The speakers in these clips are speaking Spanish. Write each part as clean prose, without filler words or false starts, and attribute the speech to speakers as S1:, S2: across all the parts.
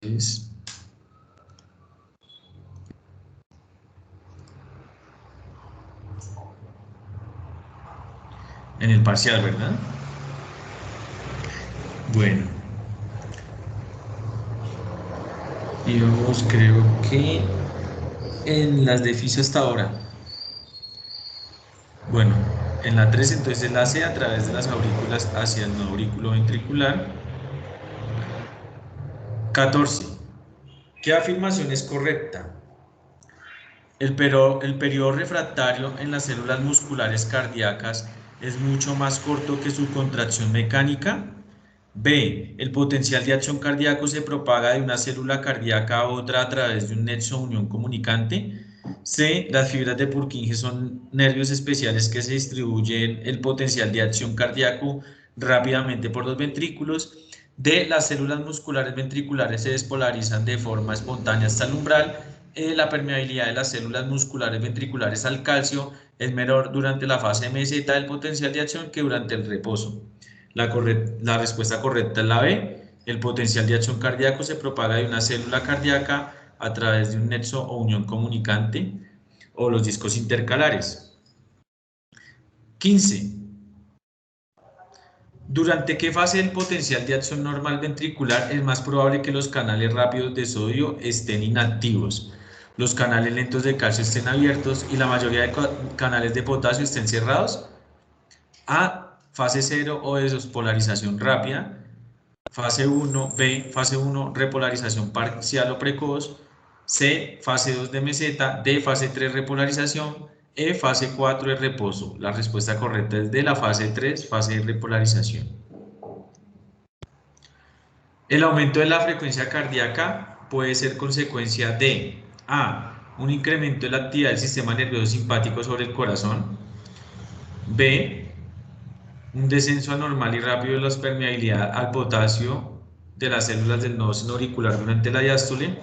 S1: Entonces, en el parcial, ¿verdad? Bueno. Y vamos, creo que en las de fisio hasta ahora. Bueno, en la 3 entonces la C a través de las aurículas hacia el nodo aurículo ventricular. 14. ¿Qué afirmación es correcta? El periodo refractario en las células musculares cardíacas es mucho más corto que su contracción mecánica. B. El potencial de acción cardíaco se propaga de una célula cardíaca a otra a través de un nexo unión comunicante. C. Las fibras de Purkinje son nervios especiales que se distribuyen el potencial de acción cardíaco rápidamente por los ventrículos. D. Las células musculares ventriculares se despolarizan de forma espontánea hasta el umbral. La permeabilidad de las células musculares ventriculares al calcio es menor durante la fase meseta del potencial de acción que durante el reposo. La respuesta correcta es la B. El potencial de acción cardíaco se propaga de una célula cardíaca a través de un nexo o unión comunicante o los discos intercalares. 15. ¿Durante qué fase del potencial de acción normal ventricular es más probable que los canales rápidos de sodio estén inactivos, los canales lentos de calcio estén abiertos y la mayoría de canales de potasio estén cerrados? A. Fase 0 o despolarización rápida. Fase 1, B, fase 1, repolarización parcial o precoz. C, fase 2 de meseta. D, fase 3, repolarización. E, fase 4 de reposo. La respuesta correcta es de la fase 3, fase de repolarización. El aumento de la frecuencia cardíaca puede ser consecuencia de A, un incremento de la actividad del sistema nervioso simpático sobre el corazón. B, un descenso anormal y rápido de la permeabilidad al potasio de las células del nodo seno auricular durante la diástole.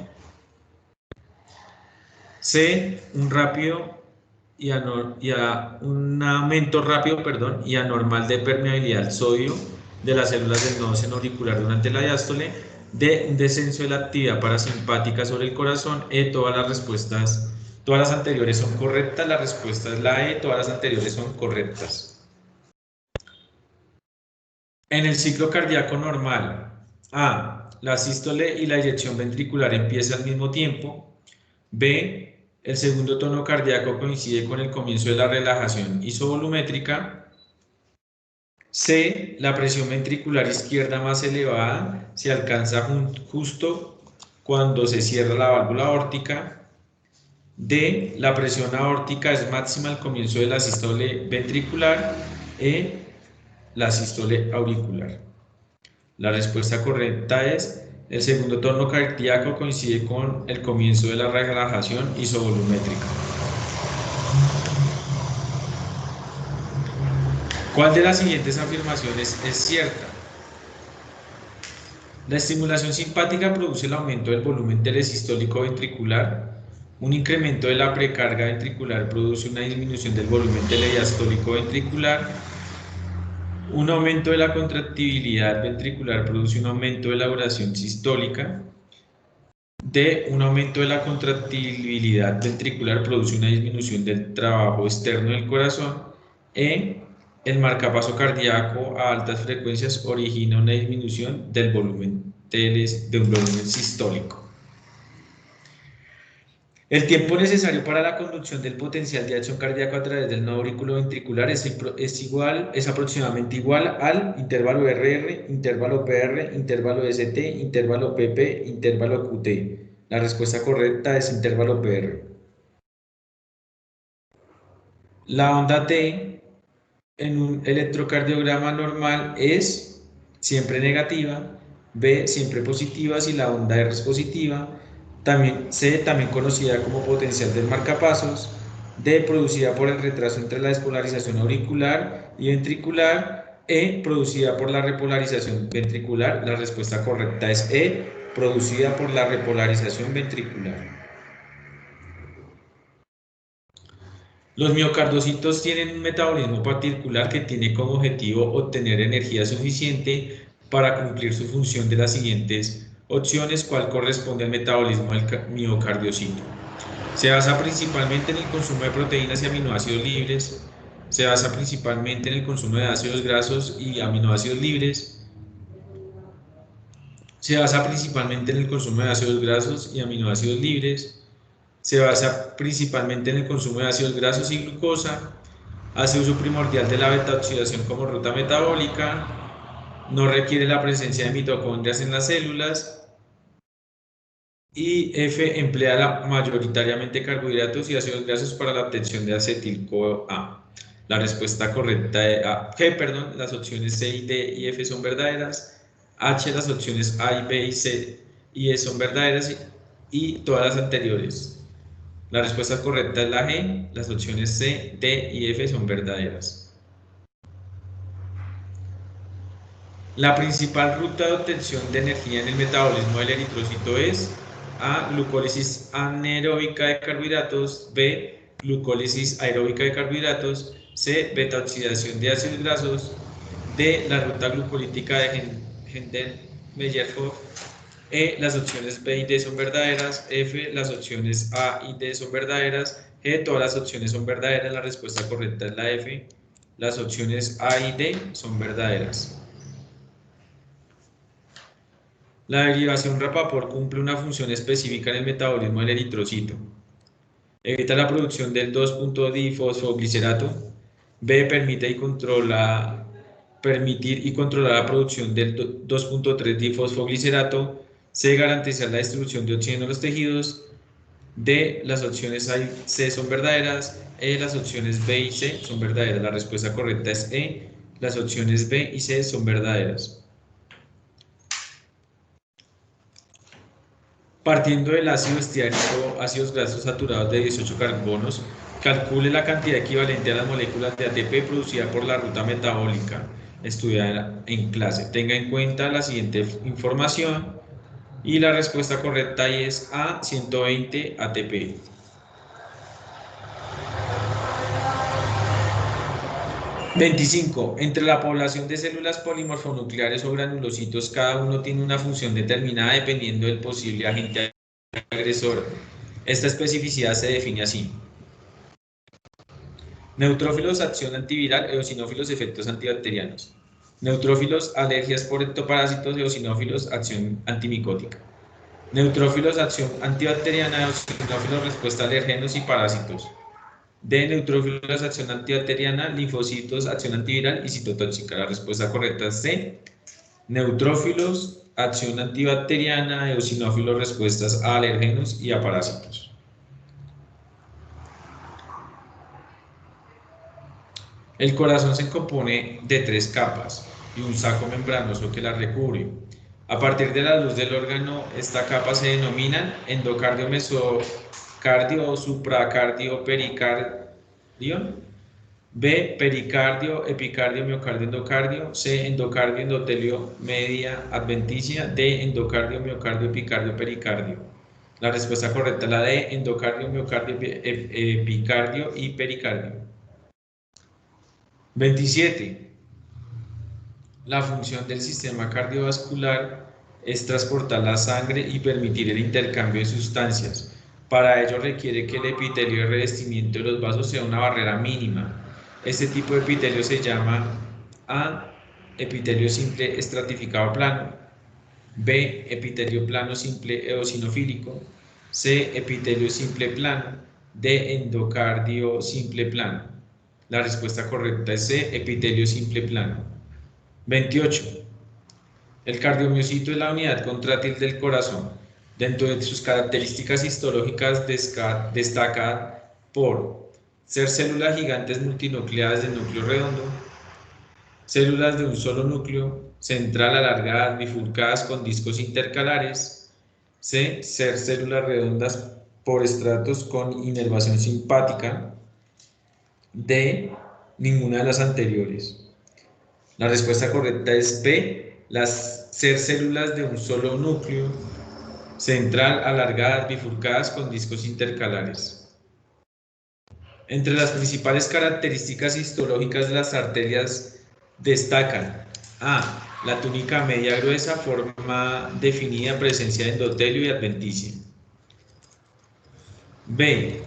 S1: C, un aumento rápido y anormal de permeabilidad al sodio de las células del nodo seno auricular durante la diástole. D, un descenso de la actividad parasimpática sobre el corazón. E, todas las anteriores son correctas. La respuesta es la E, todas las anteriores son correctas. En el ciclo cardíaco normal, A, la sístole y la eyección ventricular empieza al mismo tiempo. B, el segundo tono cardíaco coincide con el comienzo de la relajación isovolumétrica. C, la presión ventricular izquierda más elevada se alcanza justo cuando se cierra la válvula aórtica. D, la presión aórtica es máxima al comienzo de la sístole ventricular. E, la sístole auricular. La respuesta correcta es el segundo tono cardíaco coincide con el comienzo de la relajación isovolumétrica. ¿Cuál de las siguientes afirmaciones es cierta? La estimulación simpática produce el aumento del volumen telesistólico ventricular. Un incremento de la precarga ventricular produce una disminución del volumen telediastólico ventricular. Un aumento de la contractibilidad ventricular produce un aumento de la duración sistólica. D, un aumento de la contractibilidad ventricular produce una disminución del trabajo externo del corazón. E, el marcapaso cardíaco a altas frecuencias origina una disminución del volumen sistólico. El tiempo necesario para la conducción del potencial de acción cardíaco a través del nodo auriculoventricular es aproximadamente igual al intervalo RR, intervalo PR, intervalo ST, intervalo PP, intervalo QT. La respuesta correcta es intervalo PR. La onda T en un electrocardiograma normal es siempre negativa, B siempre positiva si la onda R es positiva, C también conocida como potencial del marcapasos, D producida por el retraso entre la despolarización auricular y ventricular, E producida por la repolarización ventricular. La respuesta correcta es E, producida por la repolarización ventricular. Los miocardocitos tienen un metabolismo particular que tiene como objetivo obtener energía suficiente para cumplir su función de las siguientes Opciones: ¿cuál corresponde al metabolismo del miocardiocito? Se basa principalmente en el consumo de proteínas y aminoácidos libres. Se basa principalmente en el consumo de ácidos grasos y aminoácidos libres. Se basa principalmente en el consumo de ácidos grasos y aminoácidos libres. Se basa principalmente en el consumo de ácidos grasos y glucosa. Hace uso primordial de la beta-oxidación como ruta metabólica. No requiere la presencia de mitocondrias en las células. Y F emplea mayoritariamente carbohidratos y ácidos grasos para la obtención de acetil-CoA. La respuesta correcta es las opciones C y D y F son verdaderas. H, las opciones A y B y C y E son verdaderas y todas las anteriores. La respuesta correcta es la G, las opciones C, D y F son verdaderas. La principal ruta de obtención de energía en el metabolismo del eritrocito es A. Glucólisis anaeróbica de carbohidratos. B. Glucólisis aeróbica de carbohidratos. C. Beta-oxidación de ácidos grasos. D. La ruta glucolítica de Hendel-Meyerhof. E. Las opciones B y D son verdaderas. F. Las opciones A y D son verdaderas. G. Todas las opciones son verdaderas. La respuesta correcta es la F. Las opciones A y D son verdaderas. La derivación Rapaport cumple una función específica en el metabolismo del eritrocito. Evita la producción del 2,2-difosfoglicerato. B. Permitir y controlar la producción del 2,3-difosfoglicerato. C. Garantizar la distribución de oxígeno en los tejidos. D. Las opciones A y C son verdaderas. E. Las opciones B y C son verdaderas. La respuesta correcta es E. Las opciones B y C son verdaderas. Partiendo del ácido estiárico, ácidos grasos saturados de 18 carbonos, calcule la cantidad equivalente a las moléculas de ATP producida por la ruta metabólica estudiada en clase. Tenga en cuenta la siguiente información y la respuesta correcta es A, 120 ATP. 25. Entre la población de células polimorfonucleares o granulocitos, cada uno tiene una función determinada dependiendo del posible agente agresor. Esta especificidad se define así: neutrófilos, acción antiviral, eosinófilos, efectos antibacterianos. Neutrófilos, alergias por ectoparásitos, eosinófilos, acción antimicótica. Neutrófilos, acción antibacteriana, eosinófilos, respuesta a alergenos y parásitos. D. Neutrófilos, acción antibacteriana, linfocitos, acción antiviral y citotóxica. La respuesta correcta es C. Neutrófilos, acción antibacteriana, eosinófilos, respuestas a alergenos y a parásitos. El corazón se compone de 3 capas y un saco membranoso que la recubre. A partir de la luz del órgano, esta capa se denominan endocardio, mesocardio, supracardio, pericardio. B. Pericardio, epicardio, miocardio, endocardio. C. Endocardio, endotelio, media adventicia. D. Endocardio, miocardio, epicardio, pericardio. La respuesta correcta es la D. Endocardio, miocardio, epicardio y pericardio. 27. La función del sistema cardiovascular es transportar la sangre y permitir el intercambio de sustancias. Para ello requiere que el epitelio de revestimiento de los vasos sea una barrera mínima. Este tipo de epitelio se llama A. Epitelio simple estratificado plano. B. Epitelio plano simple eosinofílico. C. Epitelio simple plano. D. Endocardio simple plano. La respuesta correcta es C. Epitelio simple plano. 28. El cardiomiocito es la unidad contráctil del corazón. Dentro de sus características histológicas destaca por ser células gigantes multinucleadas de núcleo redondo, células de un solo núcleo, central alargadas, bifurcadas con discos intercalares. C. Ser células redondas por estratos con inervación simpática. D. Ninguna de las anteriores. La respuesta correcta es B. Ser células de un solo núcleo, central, alargadas, bifurcadas con discos intercalares. Entre las principales características histológicas de las arterias destacan A. La túnica media gruesa, forma definida, presencia de endotelio y adventicia. B.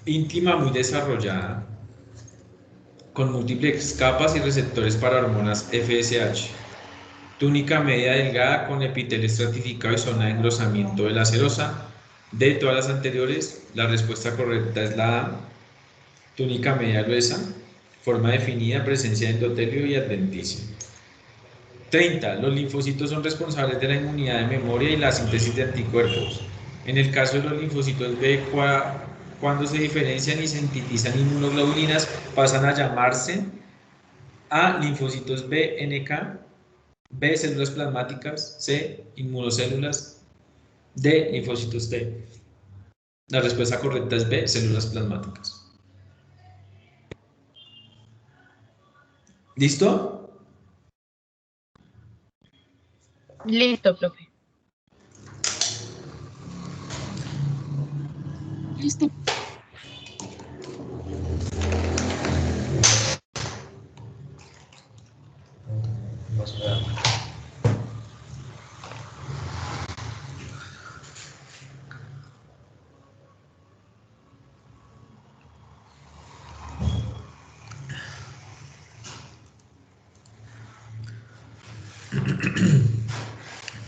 S1: Íntima muy desarrollada, con múltiples capas y receptores para hormonas FSH. Túnica media delgada con epitelio estratificado y zona de engrosamiento de la serosa. De todas las anteriores, la respuesta correcta es la A. Túnica media gruesa, forma definida, presencia de endotelio y adventicia. 30. Los linfocitos son responsables de la inmunidad de memoria y la síntesis de anticuerpos. En el caso de los linfocitos B, cuando se diferencian y sintetizan inmunoglobulinas, pasan a llamarse A. Linfocitos B, NK, B. Células plasmáticas, C. Inmunocélulas, D. Linfocitos T. La respuesta correcta es B. Células plasmáticas. ¿Listo?
S2: Listo, profe.
S3: Listo.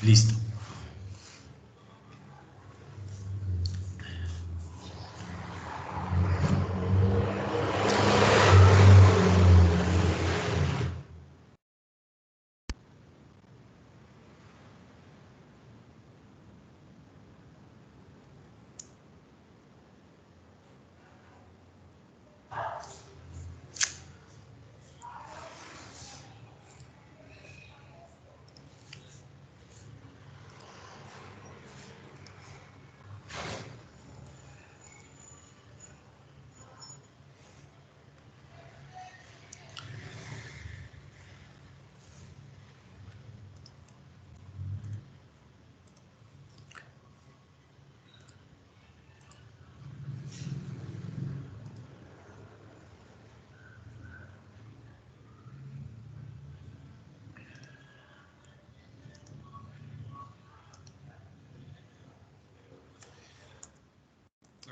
S1: Listo.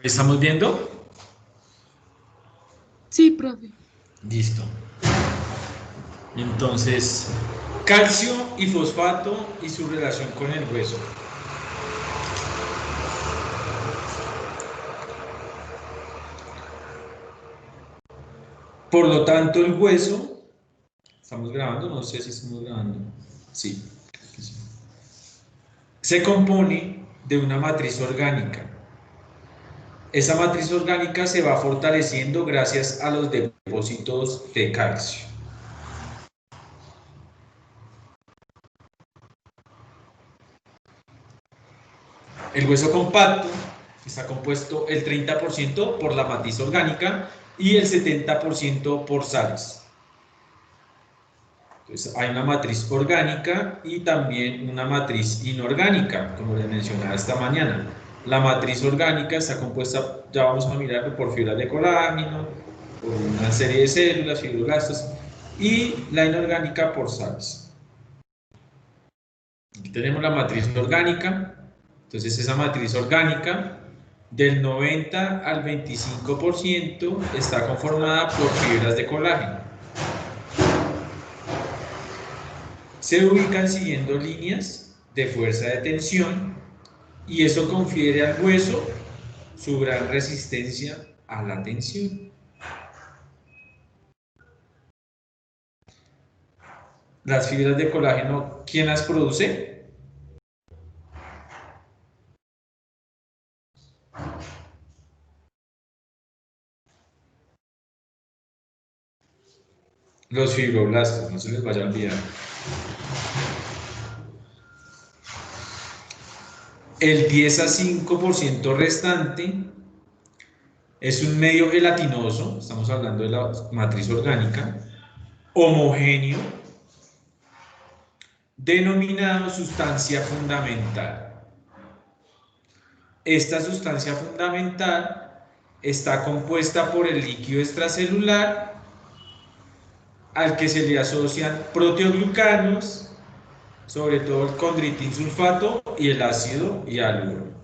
S1: ¿Estamos viendo?
S3: Sí, profe.
S1: Listo. Entonces, calcio y fosfato y su relación con el hueso. Por lo tanto, el hueso, ¿estamos grabando? No sé si estamos grabando. Sí. Se compone de una matriz orgánica. Esa matriz orgánica se va fortaleciendo gracias a los depósitos de calcio. El hueso compacto está compuesto el 30% por la matriz orgánica y el 70% por sales. Entonces, hay una matriz orgánica y también una matriz inorgánica, como les mencionaba esta mañana. La matriz orgánica está compuesta, ya vamos a mirarlo, por fibras de colágeno, por una serie de células, fibroblastos, y la inorgánica por sales. Aquí tenemos la matriz orgánica. Entonces, esa matriz orgánica del 90 al 25% está conformada por fibras de colágeno. Se ubican siguiendo líneas de fuerza de tensión y eso confiere al hueso su gran resistencia a la tensión. Las fibras de colágeno, ¿quién las produce? Los fibroblastos, no se les vaya a olvidar. El 10 a 5% restante es un medio gelatinoso, estamos hablando de la matriz orgánica, homogéneo, denominado sustancia fundamental. Esta sustancia fundamental está compuesta por el líquido extracelular al que se le asocian proteoglucanos, sobre todo el condritin sulfato y el ácido hialurónico.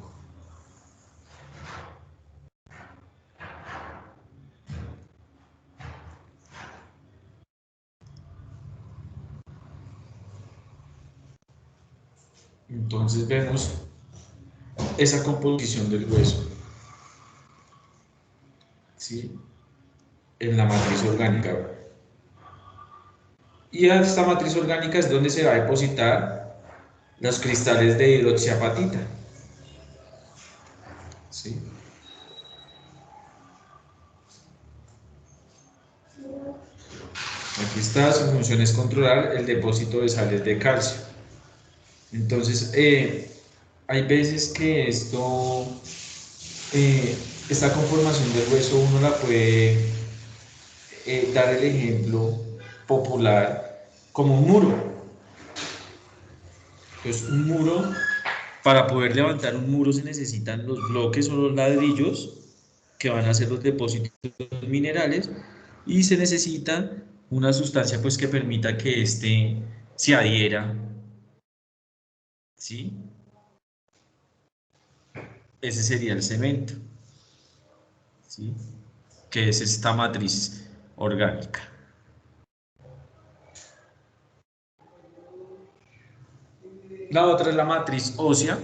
S1: Entonces vemos esa composición del hueso, ¿sí? En la matriz orgánica. Y a esta matriz orgánica es donde se va a depositar los cristales de hidroxiapatita, ¿sí? Aquí está, su función es controlar el depósito de sales de calcio. Entonces, hay veces que esta conformación del hueso uno la puede dar el ejemplo popular como un muro. Entonces, un muro, para poder levantar un muro se necesitan los bloques o los ladrillos que van a ser los depósitos minerales y se necesita una sustancia pues que permita que éste se adhiera, ¿sí? Ese sería el cemento, ¿sí? Que es esta matriz orgánica. La otra es la matriz ósea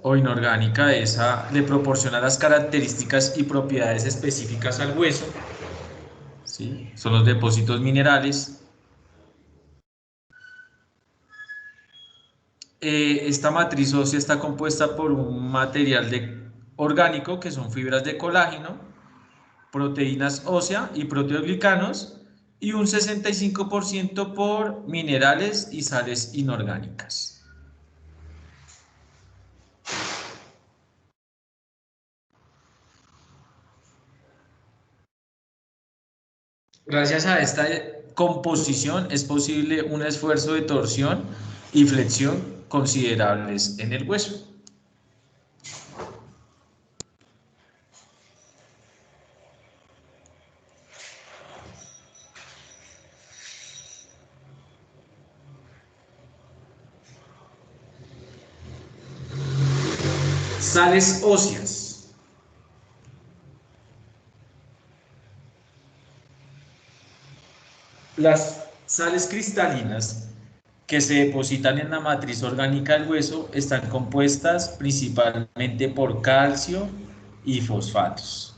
S1: o inorgánica. Esa le proporciona las características y propiedades específicas al hueso, ¿sí? Son los depósitos minerales. Esta matriz ósea está compuesta por un material orgánico que son fibras de colágeno, proteínas óseas y proteoglicanos y un 65% por minerales y sales inorgánicas. Gracias a esta composición es posible un esfuerzo de torsión y flexión considerables en el hueso. Sales óseas. Las sales cristalinas que se depositan en la matriz orgánica del hueso están compuestas principalmente por calcio y fosfatos.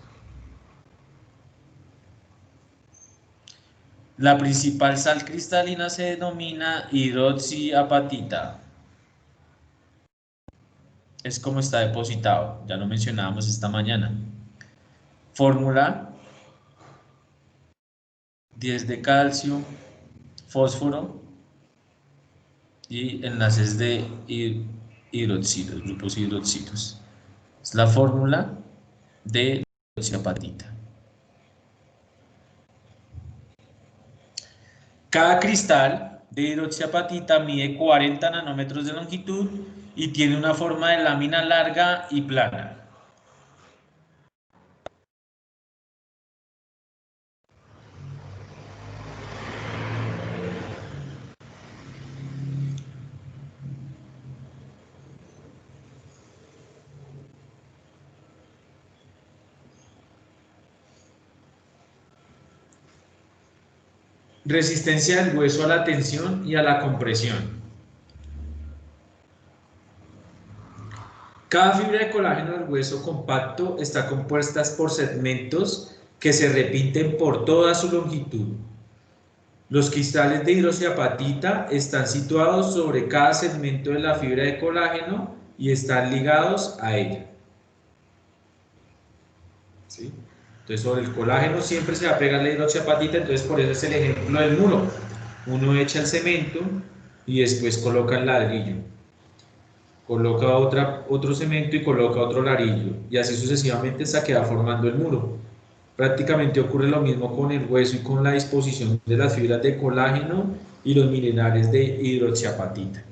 S1: La principal sal cristalina se denomina hidroxiapatita. Es como está depositado, ya lo mencionábamos esta mañana. Fórmula: 10 de calcio, fósforo y enlaces de hidroxilos, grupos hidroxilos. Es la fórmula de hidroxiapatita. Cada cristal de hidroxiapatita mide 40 nanómetros de longitud y tiene una forma de lámina larga y plana. Resistencia del hueso a la tensión y a la compresión. Cada fibra de colágeno del hueso compacto está compuesta por segmentos que se repiten por toda su longitud. Los cristales de hidroxiapatita están situados sobre cada segmento de la fibra de colágeno y están ligados a ella. ¿Sí? Entonces sobre el colágeno siempre se va a pegar la hidroxiapatita, entonces por eso es el ejemplo del muro. Uno echa el cemento y después coloca el ladrillo. Coloca otro cemento y coloca otro ladrillo, y así sucesivamente hasta que va formando el muro. Prácticamente ocurre lo mismo con el hueso y con la disposición de las fibras de colágeno y los minerales de hidroxiapatita.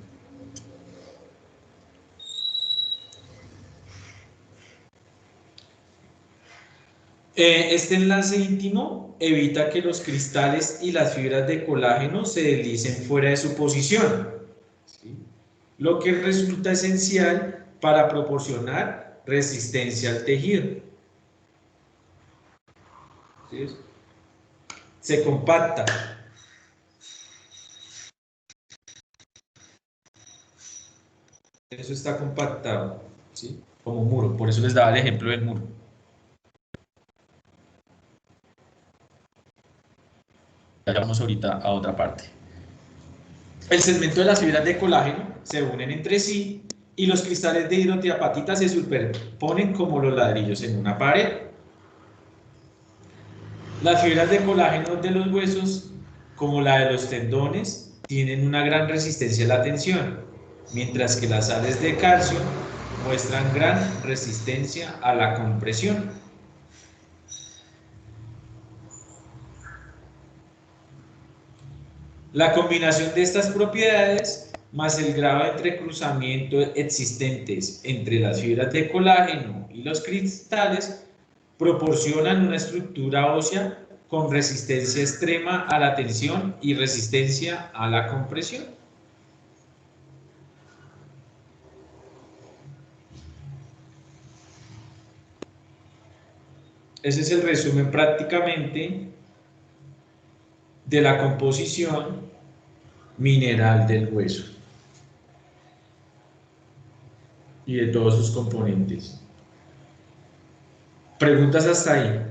S1: Este enlace íntimo evita que los cristales y las fibras de colágeno se deslicen fuera de su posición, ¿sí? Lo que resulta esencial para proporcionar resistencia al tejido. ¿Sí? Se compacta. Eso está compactado, ¿sí? Como un muro. Por eso les daba el ejemplo del muro. Ya vamos ahorita a otra parte. El segmento de las fibras de colágeno se unen entre sí y los cristales de hidroxiapatita se superponen como los ladrillos en una pared. Las fibras de colágeno de los huesos, como la de los tendones, tienen una gran resistencia a la tensión, mientras que las sales de calcio muestran gran resistencia a la compresión. La combinación de estas propiedades, más el grado de entrecruzamiento existentes entre las fibras de colágeno y los cristales, proporcionan una estructura ósea con resistencia extrema a la tensión y resistencia a la compresión. Ese es el resumen prácticamente de la composición mineral del hueso y de todos sus componentes. ¿Preguntas hasta ahí?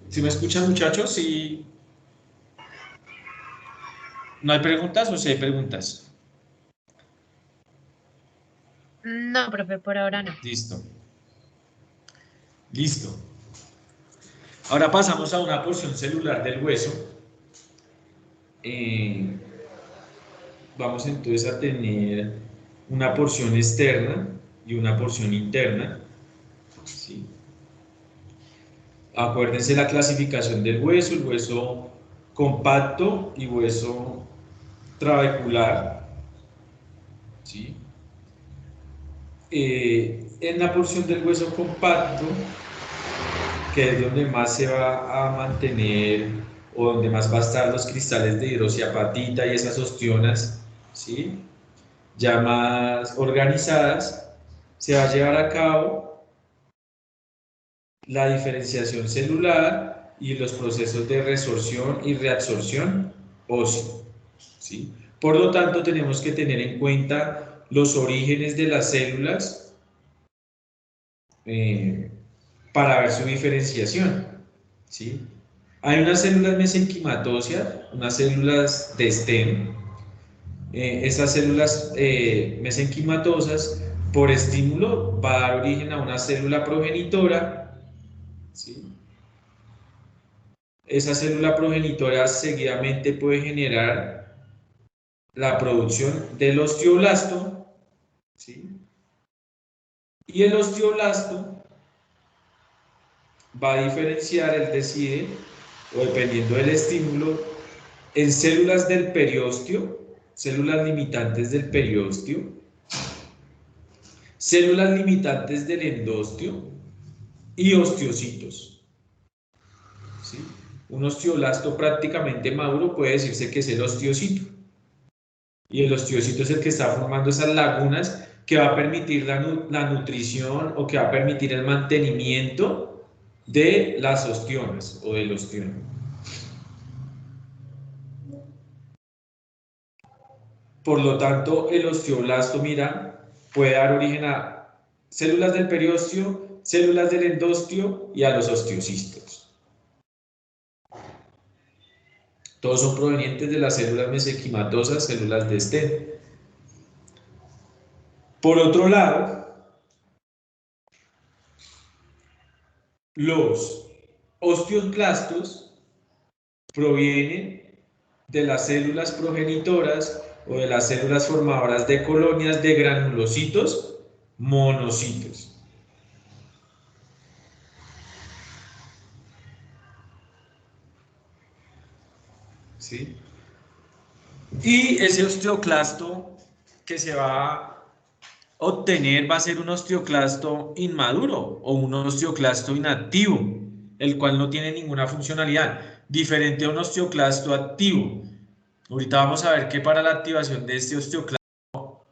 S1: ¿Sí me escuchan, muchachos? ¿Sí? ¿No hay preguntas o sí hay preguntas?
S2: No, profe, por ahora no.
S1: Listo. Listo. Ahora pasamos a una porción celular del hueso. Vamos entonces a tener una porción externa y una porción interna, ¿sí? Acuérdense la clasificación del hueso, el hueso compacto y hueso trabecular, ¿sí? En la porción del hueso compacto, que es donde más se va a mantener o donde más va a estar los cristales de hidroxiapatita y esas ostionas, ¿sí? Ya más organizadas, se va a llevar a cabo la diferenciación celular y los procesos de resorción y reabsorción ósea, ¿sí? Por lo tanto, tenemos que tener en cuenta los orígenes de las células para ver su diferenciación, ¿sí? Hay unas células mesenquimatosas, unas células de stem. Esas células mesenquimatosas, por estímulo, va a dar origen a una célula progenitora, ¿sí? Esa célula progenitora seguidamente puede generar la producción del osteoblasto, ¿sí? Y el osteoblasto va a diferenciar, él decide, o dependiendo del estímulo, en células del periósteo, células limitantes del periósteo, células limitantes del endosteo y osteocitos, ¿sí? Un osteoblasto prácticamente maduro puede decirse que es el osteocito. Y el osteocito es el que está formando esas lagunas que va a permitir la nutrición o que va a permitir el mantenimiento de las ostiones o del ostión. Por lo tanto, el osteoblasto, mira, puede dar origen a células del periósteo, células del endosteo y a los osteocistos. Todos son provenientes de las células mesenquimatosas, células de Sten. Por otro lado, los osteoclastos provienen de las células progenitoras o de las células formadoras de colonias de granulocitos monocitos. ¿sí? Y ese osteoclasto que se va a obtener va a ser un osteoclasto inmaduro o un osteoclasto inactivo, el cual no tiene ninguna funcionalidad, diferente a un osteoclasto activo. Ahorita vamos a ver que para la activación de este osteoclasto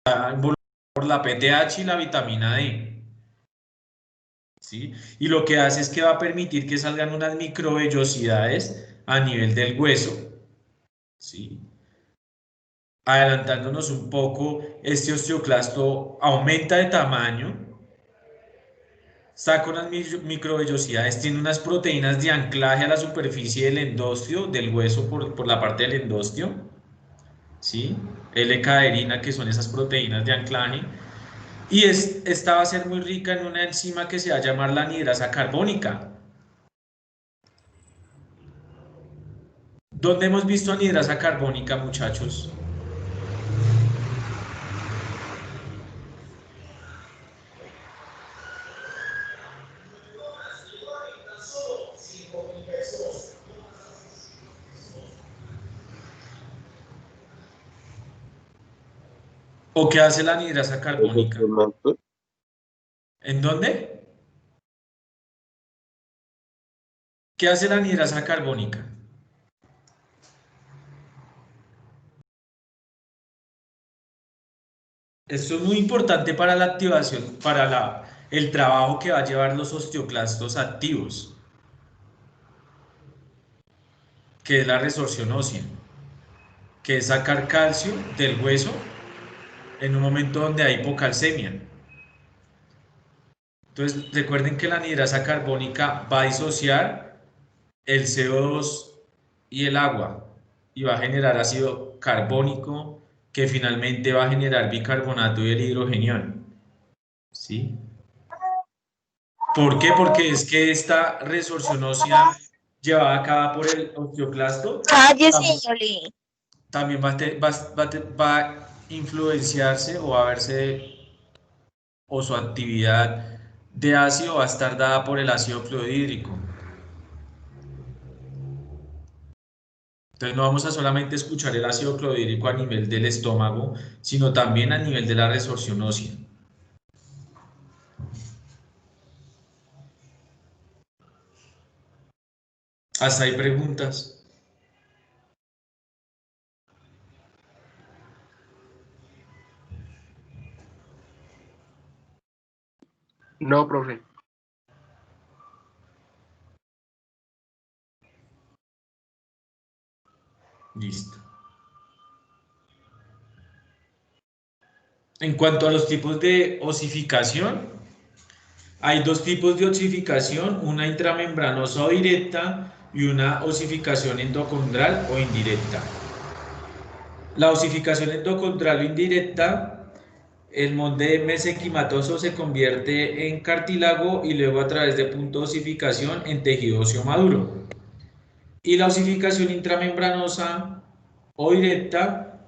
S1: está involucrado por la PTH y la vitamina D, ¿sí? Y lo que hace es que va a permitir que salgan unas microvellosidades a nivel del hueso, ¿sí? Adelantándonos un poco, este osteoclasto aumenta de tamaño, saca unas microvellosidades, tiene unas proteínas de anclaje a la superficie del endostio, del hueso por la parte del endostio, ¿sí? L-caderina, que son esas proteínas de anclaje, y esta va a ser muy rica en una enzima que se va a llamar la anhidrasa carbónica. ¿Dónde hemos visto anhidrasa carbónica, muchachos? ¿O qué hace la anhidrasa carbónica? ¿En dónde? ¿Qué hace la anhidrasa carbónica? Esto es muy importante para la activación, para el trabajo que va a llevar los osteoclastos activos, que es la resorción ósea, que es sacar calcio del hueso en un momento donde hay hipocalcemia. Entonces, recuerden que la anhidrasa carbónica va a disociar el CO2 y el agua y va a generar ácido carbónico que finalmente va a generar bicarbonato y el hidrogenión, ¿sí? ¿Por qué? Porque es que esta resorción ósea llevada a cabo por el osteoclasto también va a influenciarse o a verse o su actividad de ácido va a estar dada por el ácido clorhídrico. Entonces no vamos a solamente escuchar el ácido clorhídrico a nivel del estómago, sino también a nivel de la resorción ósea. Hasta hay preguntas.
S3: No, profe.
S1: Listo. En cuanto a los tipos de osificación, hay dos tipos de osificación, una intramembranosa o directa y una osificación endocondral o indirecta. La osificación endocondral o indirecta, el molde mesenquimatoso se convierte en cartílago y luego a través de punto de osificación en tejido óseo maduro. Y la osificación intramembranosa o directa,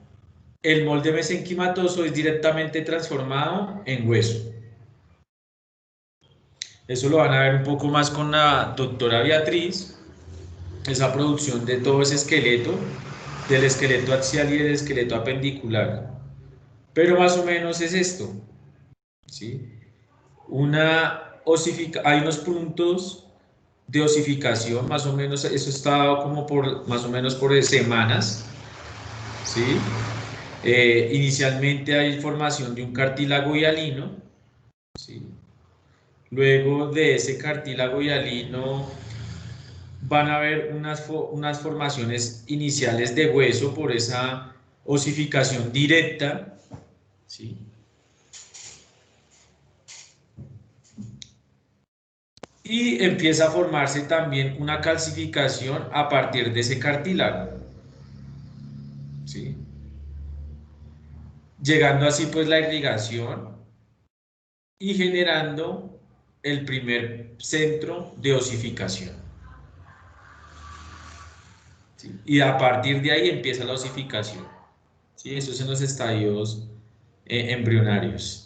S1: el molde mesenquimatoso es directamente transformado en hueso. Eso lo van a ver un poco más con la doctora Beatriz, esa producción de todo ese esqueleto, del esqueleto axial y del esqueleto apendicular. Pero más o menos es esto, ¿sí? Hay unos puntos de osificación, más o menos, eso está como por, más o menos por semanas, ¿sí? Inicialmente hay formación de un cartílago hialino, ¿sí? Luego de ese cartílago hialino van a haber unas formaciones iniciales de hueso por esa osificación directa, ¿sí? Y empieza a formarse también una calcificación a partir de ese cartílago, ¿sí? Llegando así pues la irrigación y generando el primer centro de osificación, ¿sí? Y a partir de ahí empieza la osificación, ¿sí? Eso es en los estadios embrionarios.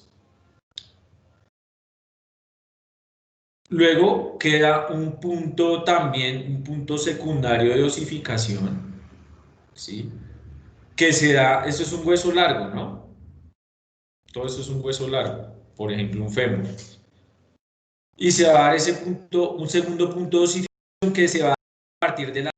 S1: Luego queda un punto también, un punto secundario de osificación, ¿sí? Que se da, esto es un hueso largo, ¿no? Todo esto es un hueso largo, por ejemplo, un fémur. Y se va a dar ese punto, un segundo punto de osificación que se va a partir de la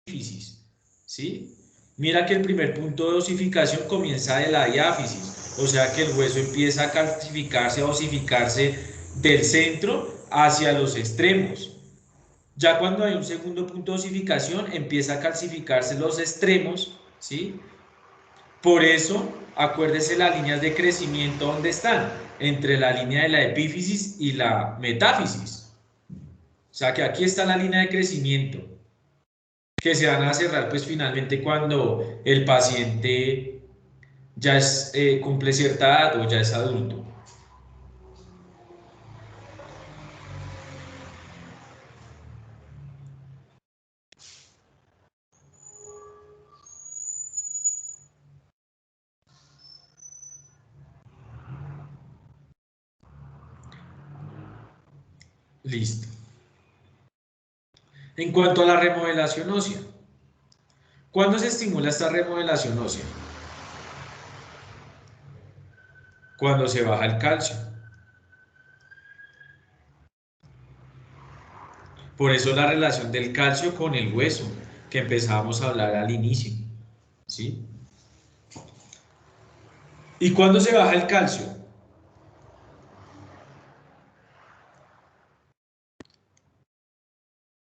S1: epífisis, ¿sí? Mira que el primer punto de osificación comienza de la diáfisis, o sea que el hueso empieza a calcificarse, a osificarse del centro hacia los extremos. Ya cuando hay un segundo punto de osificación, empieza a calcificarse los extremos, ¿sí? Por eso, acuérdese las líneas de crecimiento, ¿dónde están? Entre la línea de la epífisis y la metáfisis. O sea que aquí está la línea de crecimiento, que se van a cerrar pues finalmente cuando el paciente ya cumple cierta edad o ya es adulto. Listo. En cuanto a la remodelación ósea, ¿cuándo se estimula esta remodelación ósea? Cuando se baja el calcio. Por eso la relación del calcio con el hueso, que empezábamos a hablar al inicio, ¿sí? ¿Y cuándo se baja el calcio?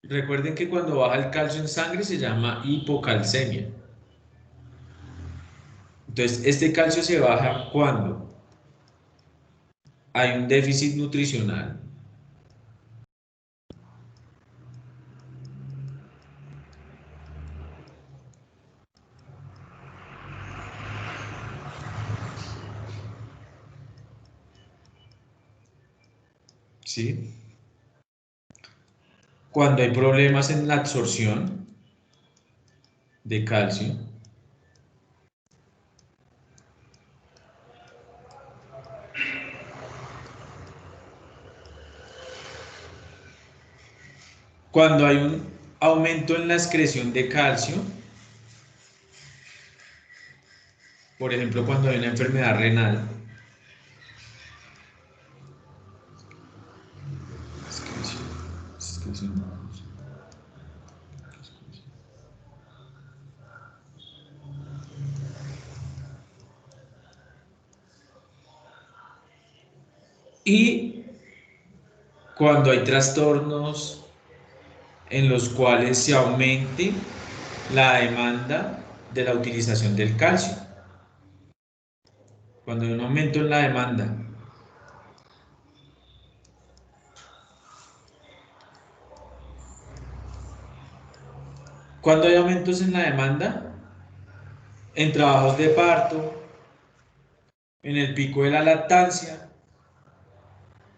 S1: Recuerden que cuando baja el calcio en sangre se llama hipocalcemia. Entonces, este calcio se baja cuando hay un déficit nutricional, ¿sí? Cuando hay problemas en la absorción de calcio, cuando hay un aumento en la excreción de calcio, por ejemplo, cuando hay una enfermedad renal, y cuando hay trastornos en los cuales se aumente la demanda de la utilización del calcio. Cuando hay un aumento en la demanda. Cuando hay aumentos en la demanda, en trabajos de parto, en el pico de la lactancia,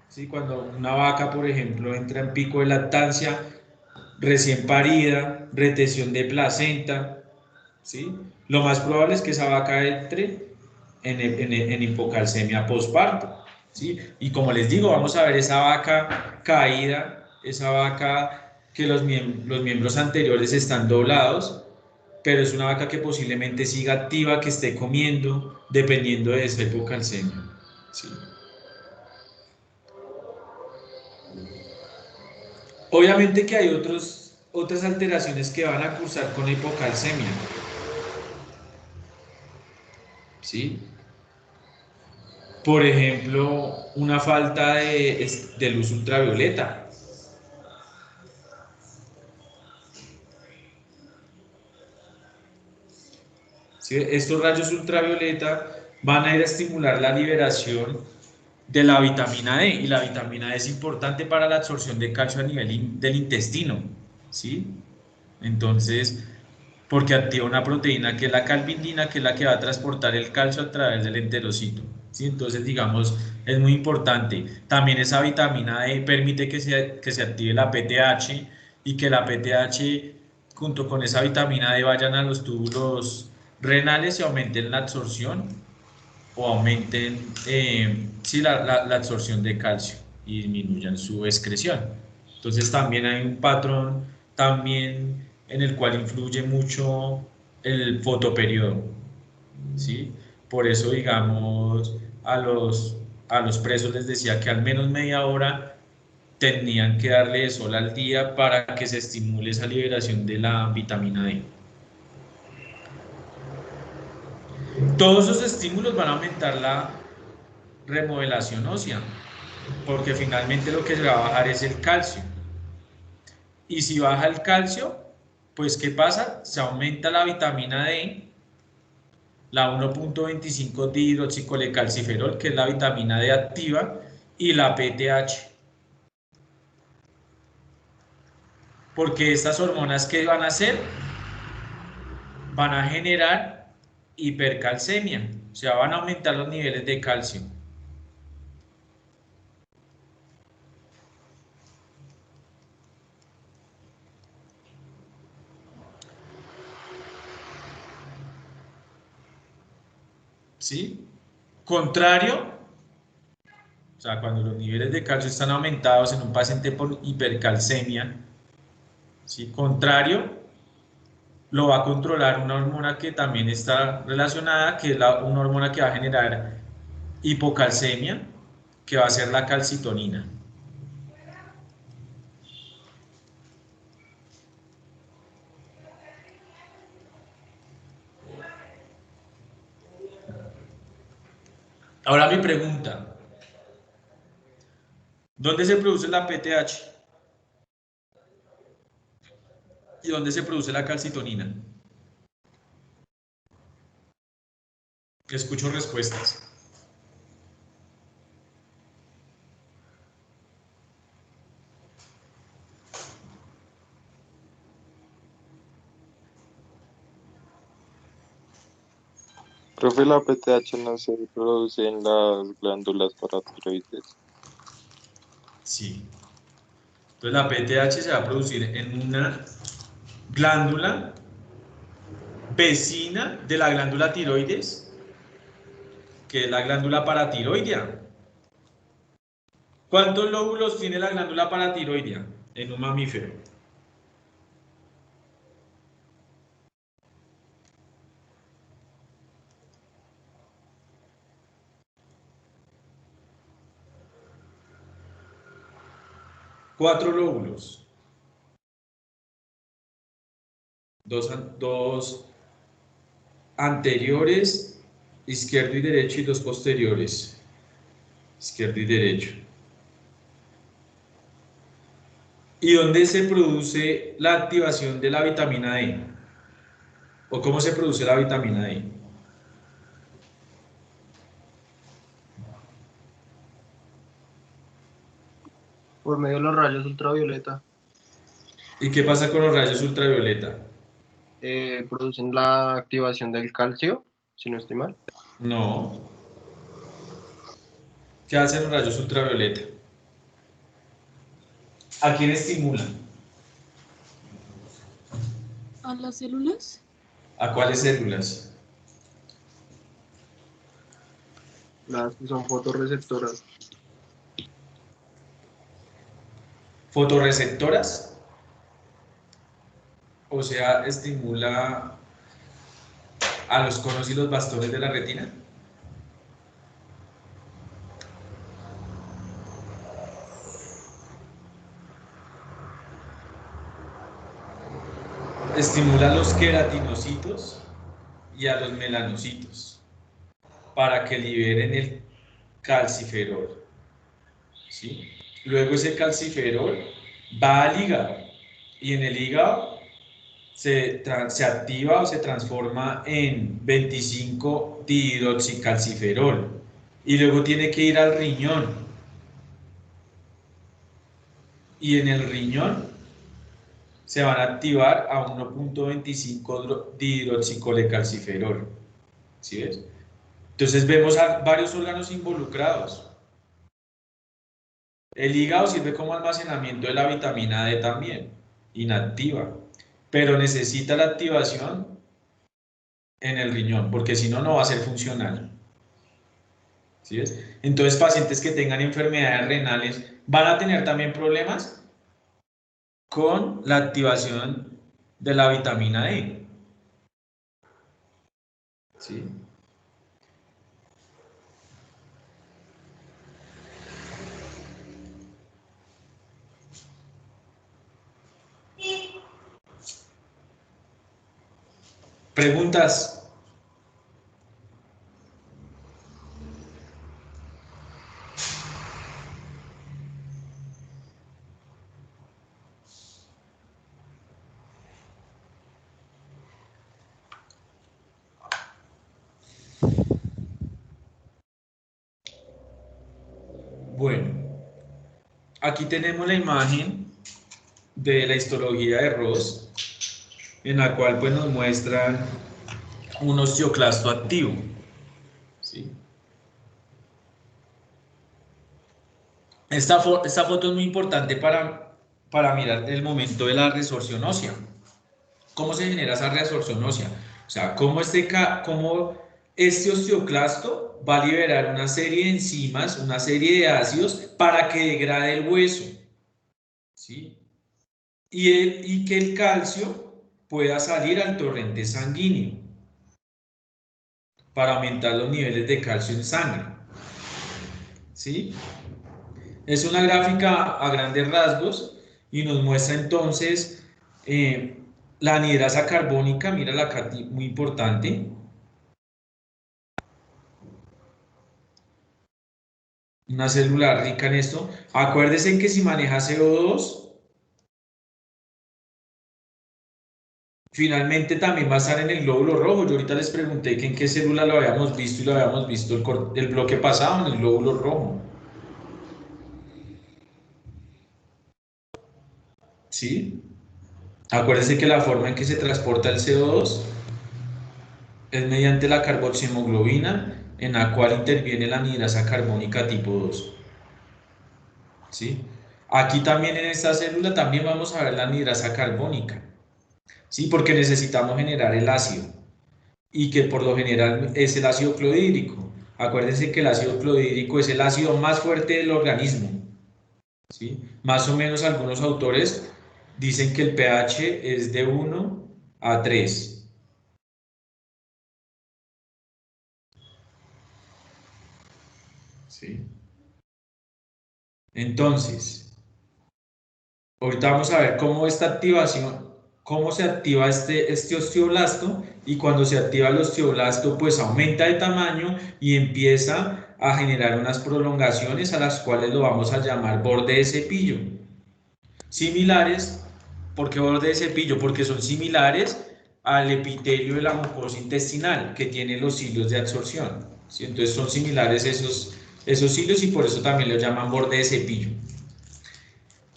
S1: ¿sí? Cuando una vaca, por ejemplo, entra en pico de lactancia, recién parida, retención de placenta, ¿sí? Lo más probable es que esa vaca entre en hipocalcemia postparto, ¿sí? Y como les digo, vamos a ver esa vaca caída, esa vaca que los miembros anteriores están doblados, pero es una vaca que posiblemente siga activa, que esté comiendo, dependiendo de esa hipocalcemia, ¿sí? Obviamente que hay otras alteraciones que van a cursar con hipocalcemia, ¿sí? Por ejemplo, una falta de luz ultravioleta. ¿Sí? Estos rayos ultravioleta van a ir a estimular la liberación de la vitamina D, y la vitamina D es importante para la absorción de calcio a nivel del intestino, ¿sí? Entonces, porque activa una proteína que es la calvindina, que es la que va a transportar el calcio a través del enterocito, ¿sí? Entonces, digamos, es muy importante. También esa vitamina D permite que se active la PTH, y que la PTH junto con esa vitamina D vayan a los túbulos renales y aumenten la absorción, o aumenten sí, la absorción de calcio, y disminuyan su excreción. Entonces también hay un patrón también en el cual influye mucho el fotoperiodo, ¿sí? Por eso, digamos, a los presos les decía que al menos media hora tenían que darle de sol al día para que se estimule esa liberación de la vitamina D. Todos esos estímulos van a aumentar la remodelación ósea, porque finalmente lo que se va a bajar es el calcio. Y si baja el calcio, pues ¿qué pasa? Se aumenta la vitamina D, la 1.25 dihidroxicolecalciferol, que es la vitamina D activa, y la PTH. Porque estas hormonas, ¿qué van a hacer? Van a generar hipercalcemia, o sea, van a aumentar los niveles de calcio. ¿Sí? Contrario, o sea, cuando los niveles de calcio están aumentados en un paciente por hipercalcemia, ¿sí? Contrario, lo va a controlar una hormona que también está relacionada, que es una hormona que va a generar hipocalcemia, que va a ser la calcitonina. Ahora mi pregunta, ¿dónde se produce la PTH? ¿Y dónde se produce la calcitonina? Escucho respuestas.
S4: Profe, la PTH no se produce en las glándulas paratiroides.
S1: Sí. Entonces la PTH se va a producir en una glándula vecina de la glándula tiroides, que es la glándula paratiroidea. ¿Cuántos lóbulos tiene la glándula paratiroidea en un mamífero? Cuatro lóbulos. Dos anteriores, izquierdo y derecho, y dos posteriores, izquierdo y derecho. ¿Y dónde se produce la activación de la vitamina D? ¿O cómo se produce la vitamina D?
S3: Por medio de los rayos ultravioleta.
S1: ¿Y qué pasa con los rayos ultravioleta?
S3: Producen la activación del calcio, si no estoy mal.
S1: No. ¿Qué hacen los rayos ultravioleta? ¿A quién estimulan?
S5: ¿A las células?
S1: ¿A cuáles células?
S3: Las que son fotorreceptoras.
S1: ¿Fotorreceptoras? O sea, estimula a los conos y los bastones de la retina. Estimula a los queratinocitos y a los melanocitos para que liberen el calciferol, ¿sí? Luego ese calciferol va al hígado y en el hígado se activa o se transforma en 25 dihidroxicalciferol y luego tiene que ir al riñón y en el riñón se van a activar a 1.25 dihidroxicolecalciferol, ¿sí ves? Entonces vemos a varios órganos involucrados. El hígado sirve como almacenamiento de la vitamina D también, inactiva, pero necesita la activación en el riñón, porque si no, no va a ser funcional. ¿Sí ves? Entonces, pacientes que tengan enfermedades renales van a tener también problemas con la activación de la vitamina D. ¿sí? ¿Preguntas? Bueno, aquí tenemos la imagen de la histología de Ross, en la cual pues nos muestran un osteoclasto activo, ¿sí? Esta foto es muy importante para mirar el momento de la resorción ósea. ¿Cómo se genera esa resorción ósea? O sea, cómo este osteoclasto va a liberar una serie de enzimas, una serie de ácidos para que degrade el hueso, ¿sí? Y que el calcio pueda salir al torrente sanguíneo para aumentar los niveles de calcio en sangre, ¿sí? Es una gráfica a grandes rasgos y nos muestra entonces la anhidrasa carbónica, mira la acá, muy importante. Una célula rica en esto. Acuérdense que si maneja CO2, finalmente también va a estar en el glóbulo rojo. Yo ahorita les pregunté que en qué célula lo habíamos visto y lo habíamos visto el bloque pasado en el glóbulo rojo. ¿Sí? Acuérdense que la forma en que se transporta el CO2 es mediante la carboxihemoglobina, en la cual interviene la anhidrasa carbónica tipo 2. ¿Sí? Aquí también en esta célula también vamos a ver la anhidrasa carbónica, ¿sí? Porque necesitamos generar el ácido, y que por lo general es el ácido clorhídrico. Acuérdense que el ácido clorhídrico es el ácido más fuerte del organismo, ¿sí? Más o menos algunos autores dicen que el pH es de 1 a 3. ¿Sí? Entonces, ahorita vamos a ver cómo esta activación, cómo se activa este osteoblasto, y cuando se activa el osteoblasto pues aumenta de tamaño y empieza a generar unas prolongaciones a las cuales lo vamos a llamar borde de cepillo. Similares, ¿por qué borde de cepillo? Porque son similares al epitelio de la mucosa intestinal que tiene los cilios de absorción, ¿sí? Entonces son similares esos cilios y por eso también lo llaman borde de cepillo.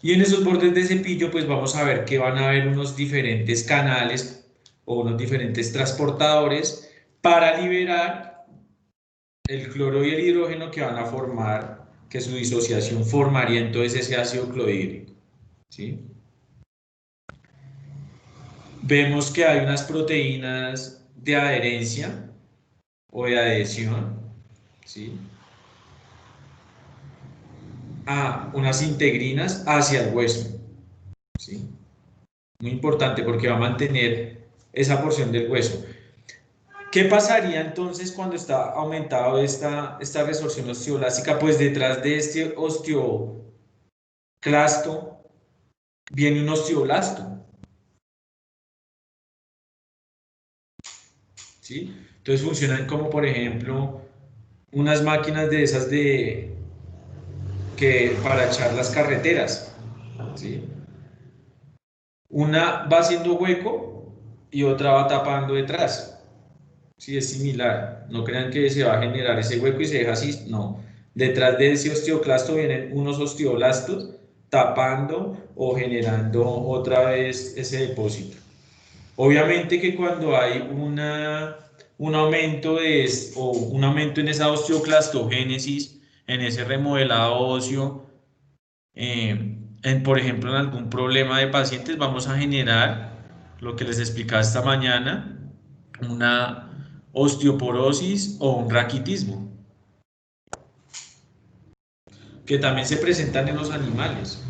S1: Y en esos bordes de cepillo pues vamos a ver que van a haber unos diferentes canales o unos diferentes transportadores para liberar el cloro y el hidrógeno que van a formar, que su disociación formaría entonces ese ácido clorhídrico, ¿sí? Vemos que hay unas proteínas de adherencia o de adhesión, ¿sí? A unas integrinas hacia el hueso, ¿sí? Muy importante porque va a mantener esa porción del hueso. ¿Qué pasaría entonces cuando está aumentado esta resorción osteoblástica? Pues detrás de este osteoclasto viene un osteoblasto, ¿sí? Entonces funcionan como, por ejemplo, unas máquinas de esas para echar las carreteras, ¿sí? Una va haciendo hueco y otra va tapando detrás. Sí, es similar. No crean que se va a generar ese hueco y se deja así. No. Detrás de ese osteoclasto vienen unos osteoblastos tapando o generando otra vez ese depósito. Obviamente que cuando hay un aumento o un aumento en esa osteoclastogénesis, en ese remodelado óseo, por ejemplo, en algún problema de pacientes, vamos a generar lo que les explicaba esta mañana, una osteoporosis o un raquitismo, que también se presentan en los animales,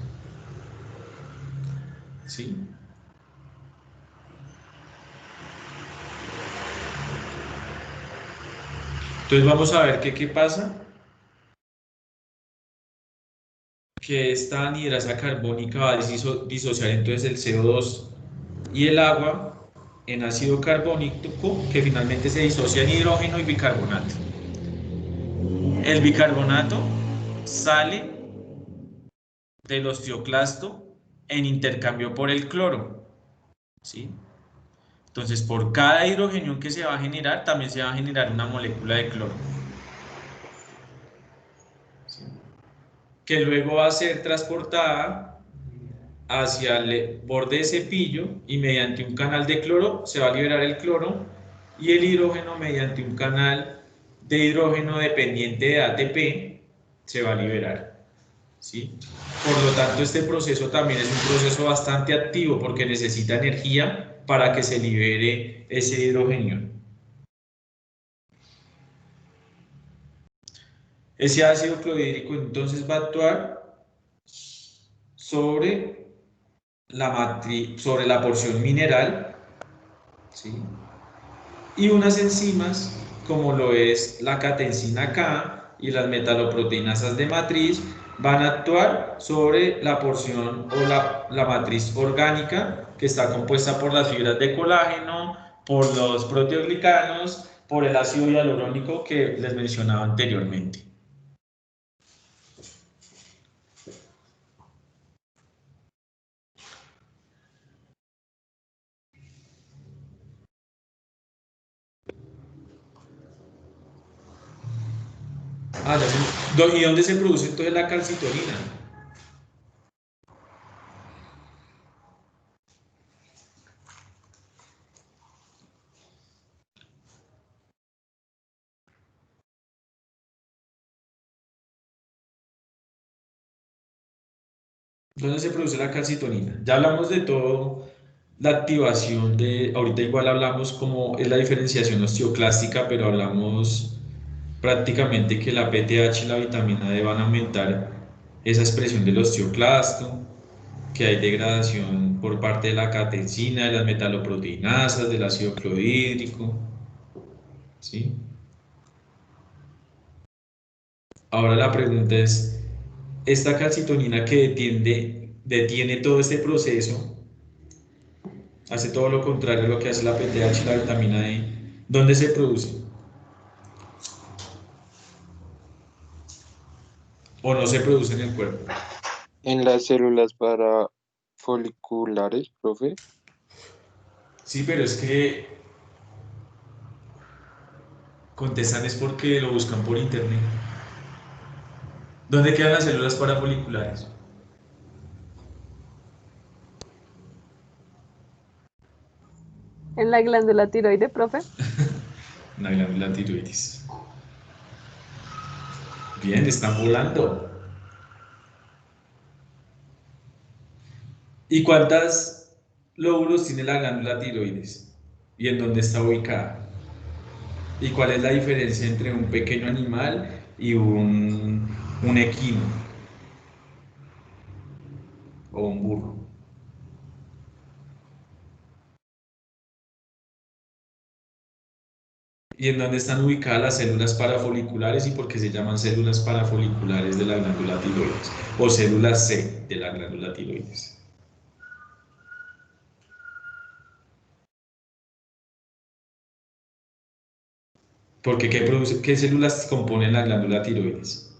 S1: ¿sí? Entonces vamos a ver qué pasa. Que esta anhidrasa carbónica va a disociar entonces el CO2 y el agua en ácido carbónico, que finalmente se disocia en hidrógeno y bicarbonato. El bicarbonato sale del osteoclasto en intercambio por el cloro, ¿sí? Entonces, por cada hidrogenión que se va a generar, también se va a generar una molécula de cloro, ¿sí? Que luego va a ser transportada hacia el borde de cepillo y mediante un canal de cloro se va a liberar el cloro y el hidrógeno mediante un canal de hidrógeno dependiente de ATP se va a liberar, ¿sí? Por lo tanto, este proceso también es un proceso bastante activo porque necesita energía para que se libere ese hidrógeno. Ese ácido clorhídrico entonces va a actuar sobre la porción mineral, ¿sí? Y unas enzimas como lo es la catensina K y las metaloproteinasas de matriz van a actuar sobre la porción o la matriz orgánica que está compuesta por las fibras de colágeno, por los proteoglicanos, por el ácido hialurónico que les mencionaba anteriormente. ¿Y dónde se produce entonces la calcitonina? ¿Dónde se produce la calcitonina? Ya hablamos de todo, la activación de, ahorita igual hablamos cómo es la diferenciación osteoclástica, pero hablamos prácticamente que la PTH y la vitamina D van a aumentar esa expresión del osteoclasto, que hay degradación por parte de la catensina, de las metaloproteinasas, del ácido clorhídrico, ¿sí? Ahora la pregunta es, esta calcitonina que detiene todo este proceso, hace todo lo contrario a lo que hace la PTH y la vitamina D, ¿dónde se produce? ¿O no se produce en el cuerpo?
S4: En las células parafoliculares, profe.
S1: Sí, pero es que contestan es porque lo buscan por internet. ¿Dónde quedan las células parafoliculares?
S6: En la glándula tiroide, profe.
S1: En la glándula tiroides. Bien, están volando. ¿Y cuántos lóbulos tiene la glándula tiroides? ¿Y en dónde está ubicada? ¿Y cuál es la diferencia entre un pequeño animal y un equino o un burro? ¿Y en dónde están ubicadas las células parafoliculares y por qué se llaman células parafoliculares de la glándula tiroides o células C de la glándula tiroides? Porque ¿qué células componen la glándula tiroides?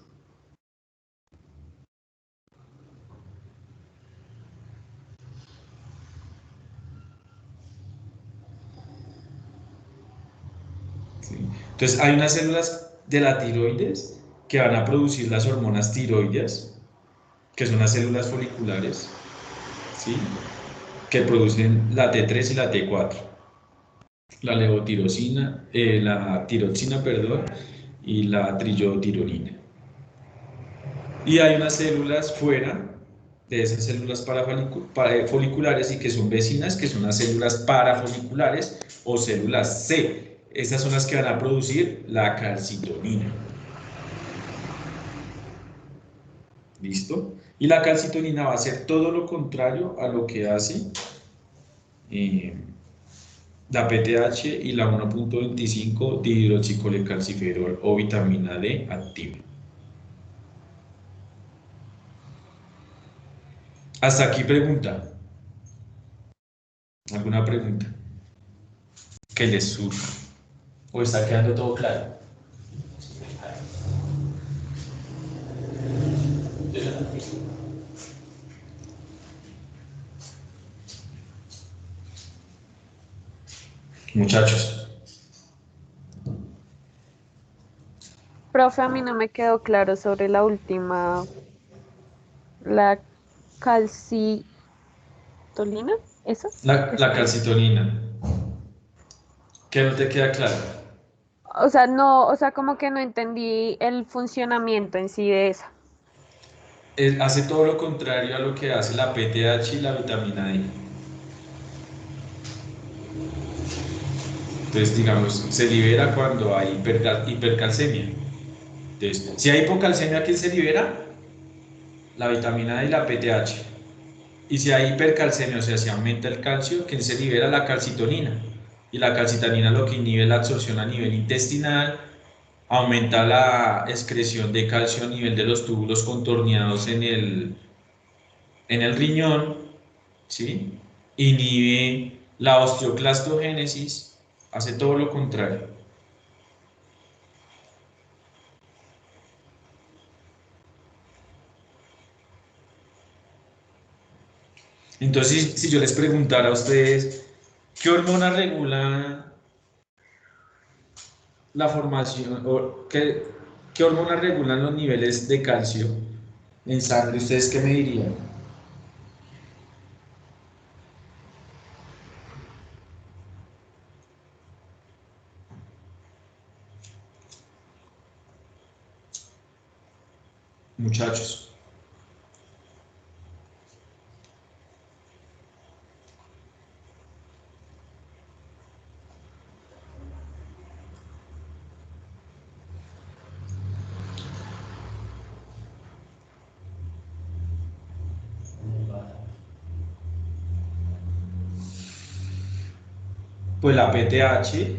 S1: ¿Sí? Entonces hay unas células de la tiroides que van a producir las hormonas tiroides, que son las células foliculares, ¿sí? Que producen la T3 y la T4, la levotirosina, la tiroxina, perdón, y la trillotironina. Y hay unas células fuera de esas células foliculares y que son vecinas, que son las células parafoliculares o células C. Estas son las que van a producir la calcitonina. ¿Listo? Y la calcitonina va a hacer todo lo contrario a lo que hace la PTH y la 1.25 dihidroxicolecalciferol o vitamina D activa. Hasta aquí pregunta. ¿Alguna pregunta que les surja? ¿O está quedando todo claro? Muchachos.
S6: Profe, a mí no me quedó claro sobre la última, la calcitolina, ¿eso?
S1: La calcitonina. ¿Qué no te queda claro?
S6: O sea, no, o sea, como que no entendí el funcionamiento en sí de esa.
S1: Hace todo lo contrario a lo que hace la PTH y la vitamina D. Entonces, digamos, se libera cuando hay hipercalcemia. Entonces, si hay hipocalcemia, ¿quién se libera? La vitamina D y la PTH. Y si hay hipercalcemia, o sea, si aumenta el calcio, ¿quién se libera? La calcitonina. Y la calcitonina lo que inhibe la absorción a nivel intestinal, aumenta la excreción de calcio a nivel de los túbulos contorneados en el riñón, ¿sí? Inhibe la osteoclastogénesis, hace todo lo contrario. Entonces, si yo les preguntara a ustedes, ¿qué hormona regula la formación o qué hormonas regulan los niveles de calcio en sangre? ¿Ustedes qué me dirían? Muchachos. Pues la PTH,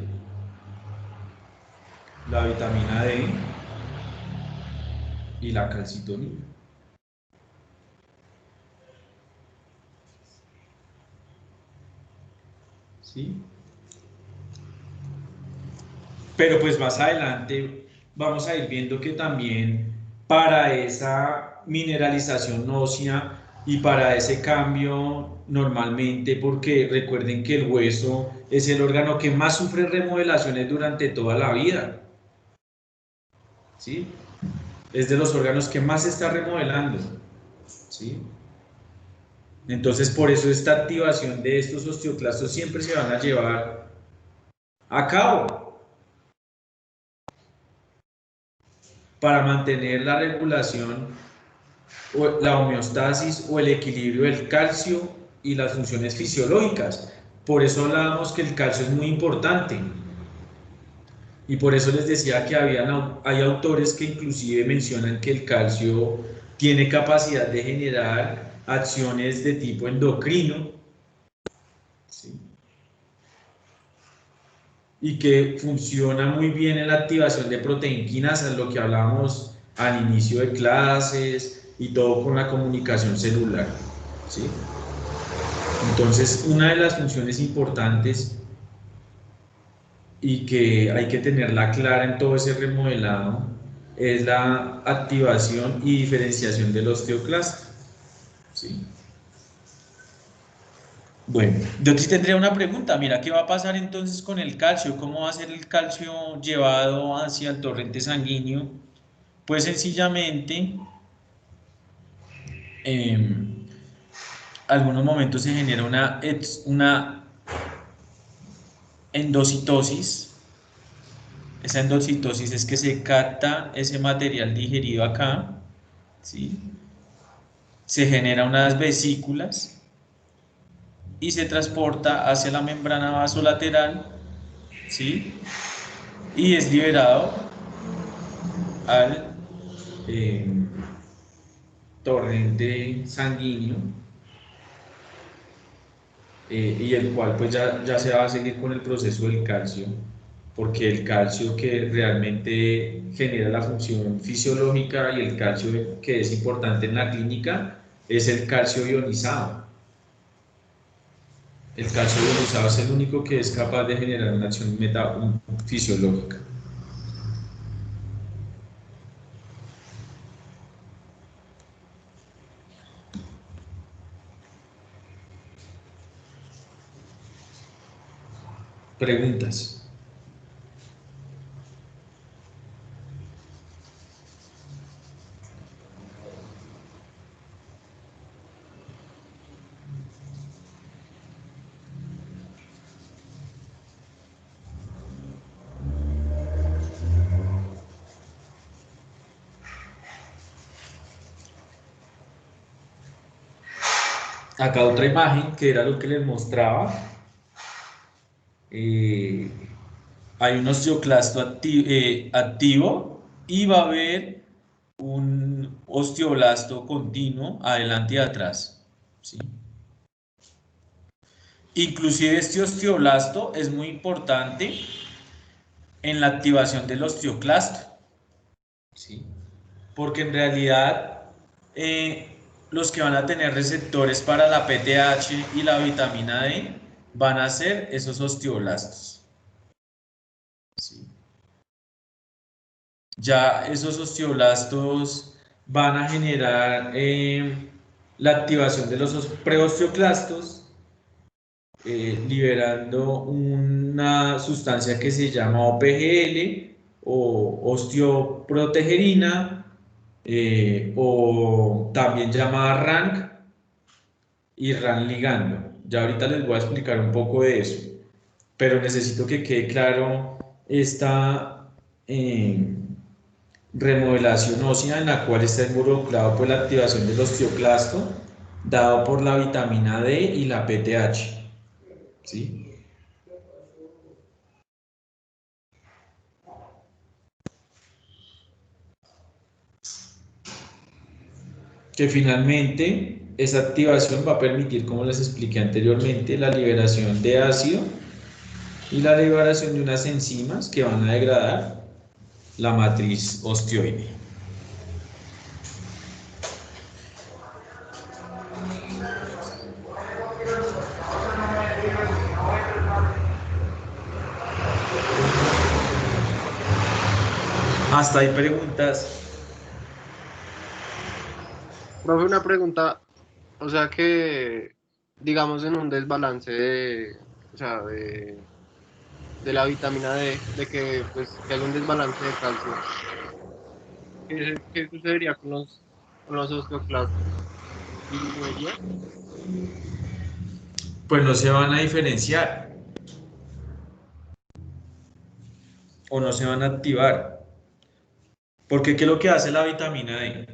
S1: la vitamina D y la calcitonina. ¿Sí? Pero pues más adelante vamos a ir viendo que también para esa mineralización ósea y para ese cambio normalmente, porque recuerden que el hueso es el órgano que más sufre remodelaciones durante toda la vida, ¿sí? Es de los órganos que más se está remodelando, ¿sí? Entonces por eso esta activación de estos osteoclastos siempre se van a llevar a cabo para mantener la regulación o la homeostasis o el equilibrio del calcio y las funciones fisiológicas. Por eso hablábamos que el calcio es muy importante. Y por eso les decía que hay autores que inclusive mencionan que el calcio tiene capacidad de generar acciones de tipo endocrino, ¿sí? Y que funciona muy bien en la activación de proteinquinasas, lo que hablábamos al inicio de clases y todo con la comunicación celular, ¿sí? Entonces, una de las funciones importantes y que hay que tenerla clara en todo ese remodelado es la activación y diferenciación del osteoclasta, ¿sí? Bueno, yo sí tendría una pregunta. Mira, ¿qué va a pasar entonces con el calcio? ¿Cómo va a ser el calcio llevado hacia el torrente sanguíneo? Pues sencillamente, en algunos momentos se genera una endocitosis. Esa endocitosis es que se capta ese material digerido acá, ¿sí? Se genera unas vesículas y se transporta hacia la membrana vasolateral, ¿sí? Y es liberado al eh, torrente sanguíneo y el cual pues ya se va a seguir con el proceso del calcio, porque el calcio que realmente genera la función fisiológica y el calcio que es importante en la clínica es el calcio ionizado. El calcio ionizado es el único que es capaz de generar una acción fisiológica. Preguntas. Acá otra imagen que era lo que les mostraba. Hay un osteoclasto activo y va a haber un osteoblasto continuo adelante y atrás, ¿sí? Inclusive este osteoblasto es muy importante en la activación del osteoclasto, ¿sí? Porque en realidad los que van a tener receptores para la PTH y la vitamina D van a ser esos osteoblastos, ¿sí? Ya esos osteoblastos van a generar la activación de los preosteoclastos, liberando una sustancia que se llama OPGL o osteoprotegerina, o también llamada RANK y RAN ligando. Ya ahorita les voy a explicar un poco de eso, pero necesito que quede claro esta remodelación ósea en la cual está involucrado pues, la activación del osteoclasto, dado por la vitamina D y la PTH, ¿sí? Que finalmente esa activación va a permitir, como les expliqué anteriormente, la liberación de ácido y la liberación de unas enzimas que van a degradar la matriz osteoide. Hasta hay preguntas.
S3: Profe, una pregunta, o sea que, digamos, en un desbalance o sea, de la vitamina D, de que, pues, que haya un desbalance de calcio, ¿qué sucedería con los osteoclastos? ¿Disminuiría?
S1: Pues no se van a diferenciar o no se van a activar. Porque ¿qué es lo que hace la vitamina D?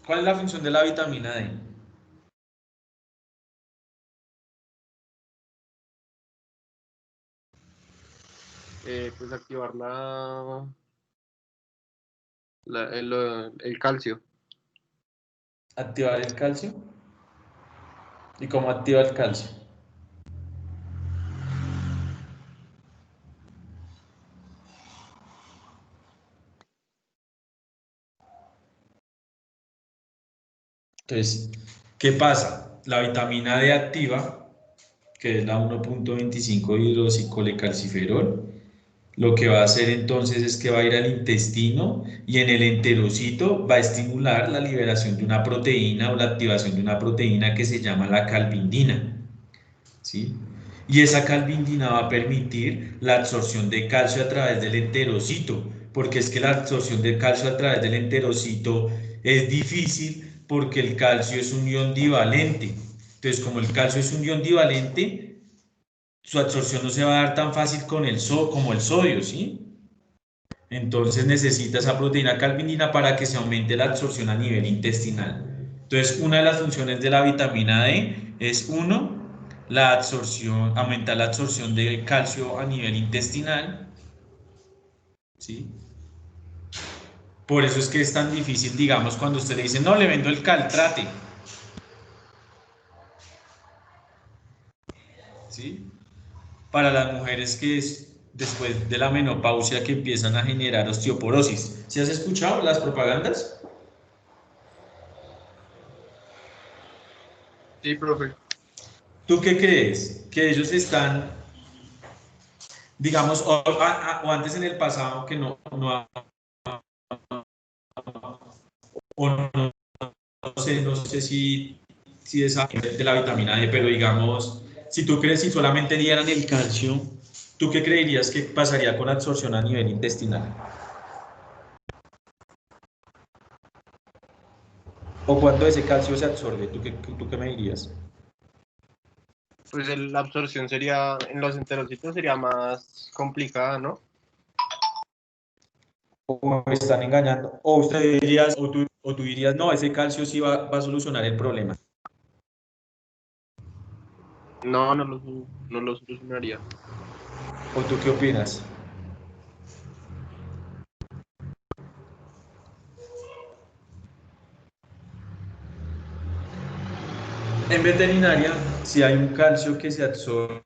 S1: ¿Cuál es la función de la vitamina D?
S3: Pues activar el calcio.
S1: Activar el calcio. ¿Y cómo activa el calcio? Entonces, ¿qué pasa? La vitamina D activa, que es la 1.25 hidroxicolecalciferol, lo que va a hacer entonces es que va a ir al intestino y en el enterocito va a estimular la liberación de una proteína o la activación de una proteína que se llama la calvindina, ¿sí? Y esa calvindina va a permitir la absorción de calcio a través del enterocito, porque es que la absorción de calcio a través del enterocito es difícil porque el calcio es un ion divalente. Entonces, como el calcio es un ion divalente, su absorción no se va a dar tan fácil con como el sodio, ¿sí? Entonces necesita esa proteína calvinina para que se aumente la absorción a nivel intestinal. Entonces, una de las funciones de la vitamina D es, uno, la absorción, aumentar la absorción de calcio a nivel intestinal, ¿sí? Por eso es que es tan difícil, digamos, cuando usted le dice, no, le vendo el caltrate. ¿sí? Para las mujeres que es después de la menopausia que empiezan a generar osteoporosis. ¿Sí has escuchado las propagandas?
S3: Sí, profe.
S1: ¿Tú qué crees? ¿Que ellos están, digamos, o antes en el pasado que o no sé si es de la vitamina D, pero digamos, si tú crees si solamente dieran el calcio, ¿tú qué creerías que pasaría con la absorción a nivel intestinal? ¿O cuándo ese calcio se absorbe? ¿Tú qué me dirías?
S3: Pues la absorción sería, en los enterocitos sería más complicada, ¿no?
S1: ¿O me están engañando? ¿O usted dirías, o tú dirías, no, ese calcio sí va a solucionar el problema?
S3: No, no lo solucionaría.
S1: ¿O tú qué opinas? En veterinaria, si hay un calcio que se absorbe,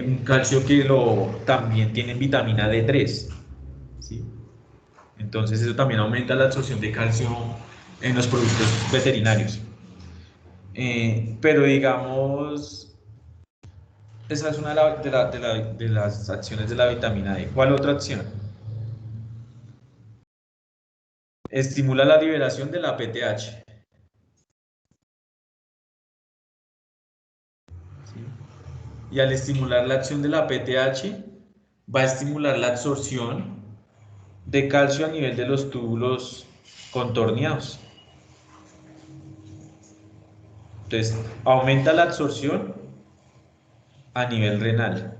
S1: un calcio que también tiene vitamina D3, ¿sí? Entonces eso también aumenta la absorción de calcio en los productos veterinarios. Pero digamos, esa es una de las acciones de la vitamina D. ¿Cuál otra acción? Estimula la liberación de la PTH. ¿Sí? Y al estimular la acción de la PTH, va a estimular la absorción de calcio a nivel de los túbulos contorneados. Entonces, aumenta la absorción a nivel renal.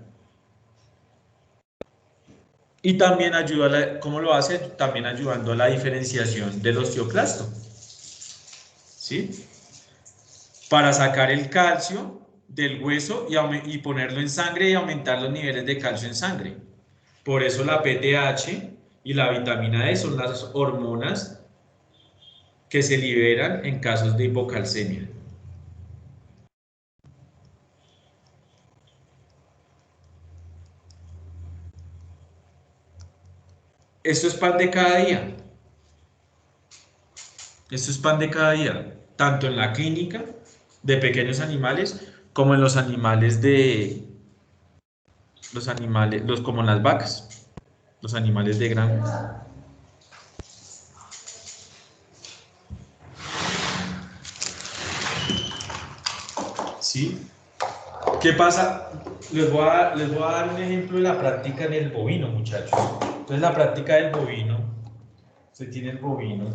S1: Y también ayuda, ¿cómo lo hace? También ayudando a la diferenciación del osteoclasto. ¿Sí? Para sacar el calcio del hueso y ponerlo en sangre y aumentar los niveles de calcio en sangre. Por eso la PTH y la vitamina D son las hormonas que se liberan en casos de hipocalcemia. Esto es pan de cada día. Esto es pan de cada día, tanto en la clínica de pequeños animales como en los animales como en las vacas, los animales de granja. ¿Sí? ¿Qué pasa? Les voy a dar un ejemplo de la práctica en el bovino, muchachos. Entonces, la práctica del bovino, usted tiene el bovino,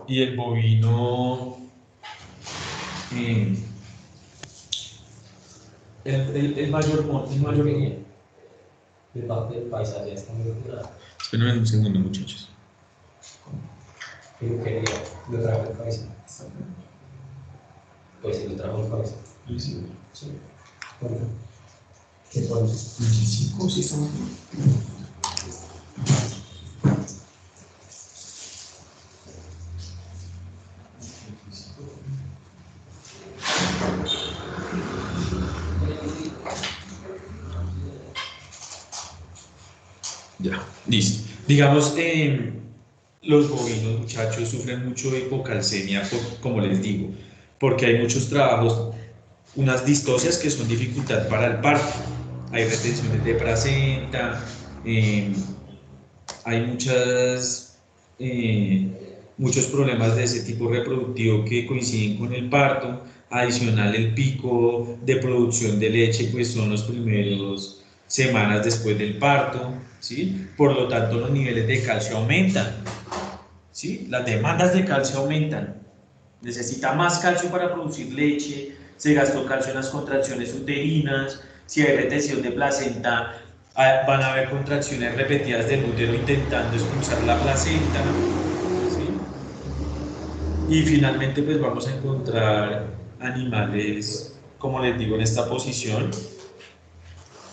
S1: y el bovino, eh, el mayor bien. De parte del paisaje está muy depurado. Espérenme un segundo, muchachos. Yo quería, lo trajo el paisaje. Pues si lo trajo el paisaje. Sí. Sí. Bueno. ¿Qué pones? 25, sí, son. Ya, listo. Digamos, los bovinos, muchachos, sufren mucho de hipocalcemia, como les digo, porque hay muchos trabajos, unas distocias que son dificultad para el parto. Hay retenciones de placenta, hay muchos problemas de ese tipo reproductivo que coinciden con el parto. Adicional, el pico de producción de leche, pues son los primeros semanas después del parto, ¿sí? Por lo tanto, los niveles de calcio aumentan, ¿sí? Las demandas de calcio aumentan. Necesita más calcio para producir leche, se gastó calcio en las contracciones uterinas, si hay retención de placenta, van a haber contracciones repetidas del útero intentando expulsar la placenta, ¿sí? Y finalmente pues vamos a encontrar animales, como les digo, en esta posición.